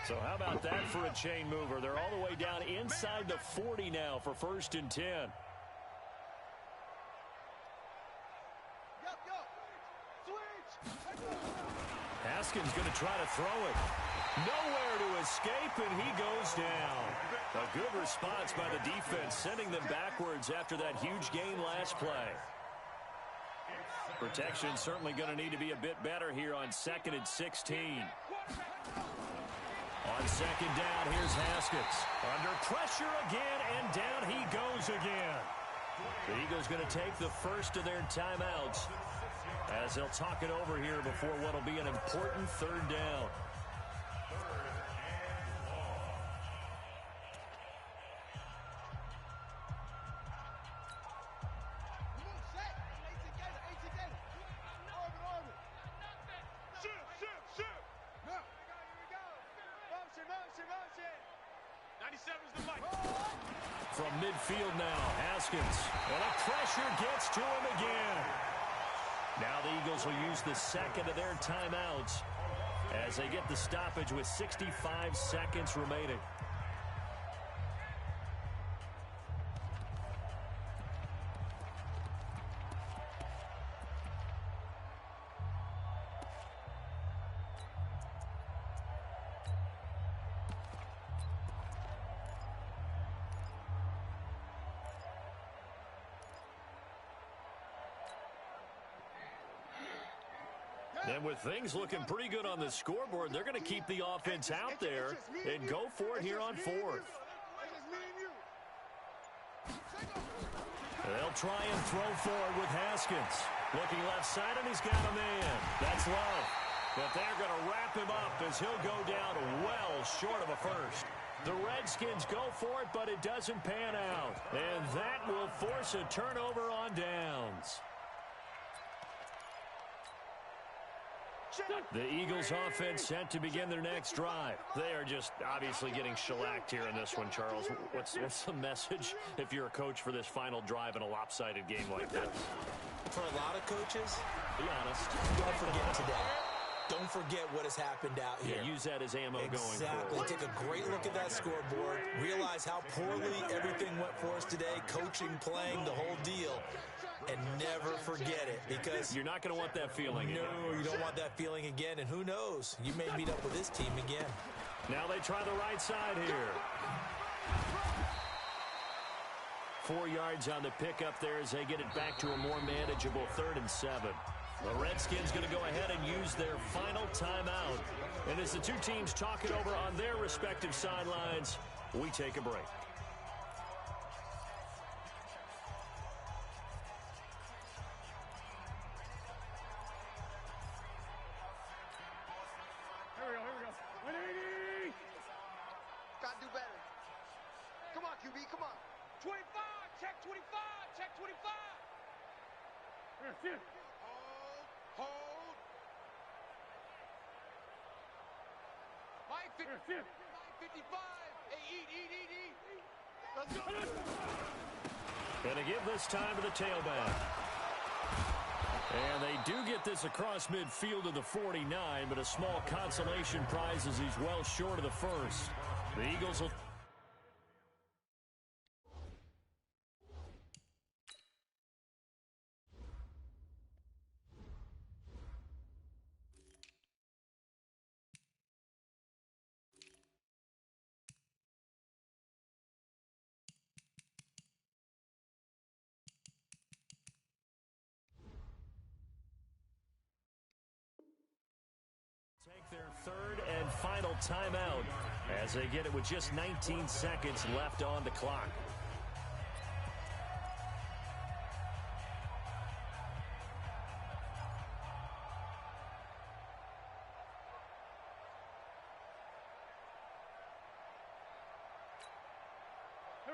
So how about that for a chain mover? They're all the way down inside the 40 now for 1st and 10. Haskins going to try to throw it. Nowhere to escape, and he goes down. A good response by the defense, sending them backwards after that huge gain last play. Protection certainly going to need to be a bit better here on 2nd and 16. On 2nd down, here's Haskins. Under pressure again, and down he goes again. The Eagles going to take the first of their timeouts as they'll talk it over here before what will be an important 3rd down. From midfield now, Haskins. And a pressure gets to him again. Now the Eagles will use the 2nd of their timeouts as they get the stoppage with 65 seconds remaining. And with things looking pretty good on the scoreboard, they're going to keep the offense out there and go for it here on 4th. They'll try and throw forward with Haskins. Looking left side, and he's got a man. That's Love. But they're going to wrap him up as he'll go down well short of a first. The Redskins go for it, but it doesn't pan out. And that will force a turnover on downs. The Eagles offense set to begin their next drive. They are just obviously getting shellacked here in this one, Charles. What's the message if you're a coach for this final drive in a lopsided game like this? For a lot of coaches, be honest, don't forget today. Don't forget what has happened out here. Yeah, use that as ammo going forward. Exactly. Take a great look at that scoreboard. Realize how poorly everything went for us today. Coaching, playing, the whole deal. And never forget it, because you're not going to want that feeling again. No, you don't want that feeling again. And who knows? You may meet up with this team again. Now they try the right side here. 4 yards on the pickup there as they get it back to a more manageable 3rd and 7. The Redskins going to go ahead and use their final timeout. And as the two teams talk it over on their respective sidelines, we take a break. Here we go. 180! Gotta do better. Come on, QB, come on. 25! Check 25! Check 25! Here, sit. Hold. Mike 55. Hey, eat. Let's go. Going to give this time to the tailback. And they do get this across midfield to the 49, but a small consolation prize as he's well short of the first. The Eagles will... take their 3rd and final timeout as they get it with just 19 seconds left on the clock.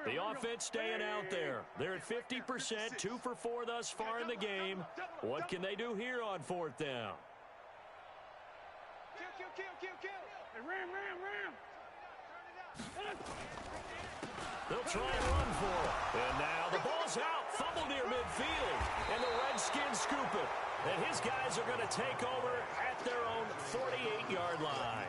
The offense staying out there. They're at 50%, 2 for 4 thus far in the game. What can they do here on 4th down? Kill. Hey, ram. They'll try and run for it. And now the ball's out. Fumble near midfield. And the Redskins scoop it. And his guys are going to take over at their own 48-yard line.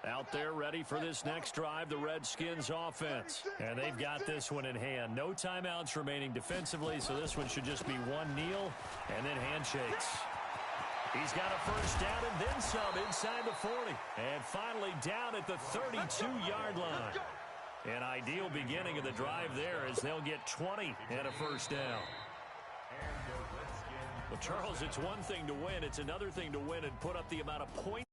Out there ready for this next drive, the Redskins offense. And they've got this one in hand. No timeouts remaining defensively, so this one should just be one kneel and then handshakes. He's got a first down and then some inside the 40. And finally down at the 32-yard line. An ideal beginning of the drive there as they'll get 20 and a first down. Well, Charles, it's one thing to win. It's another thing to win and put up the amount of points.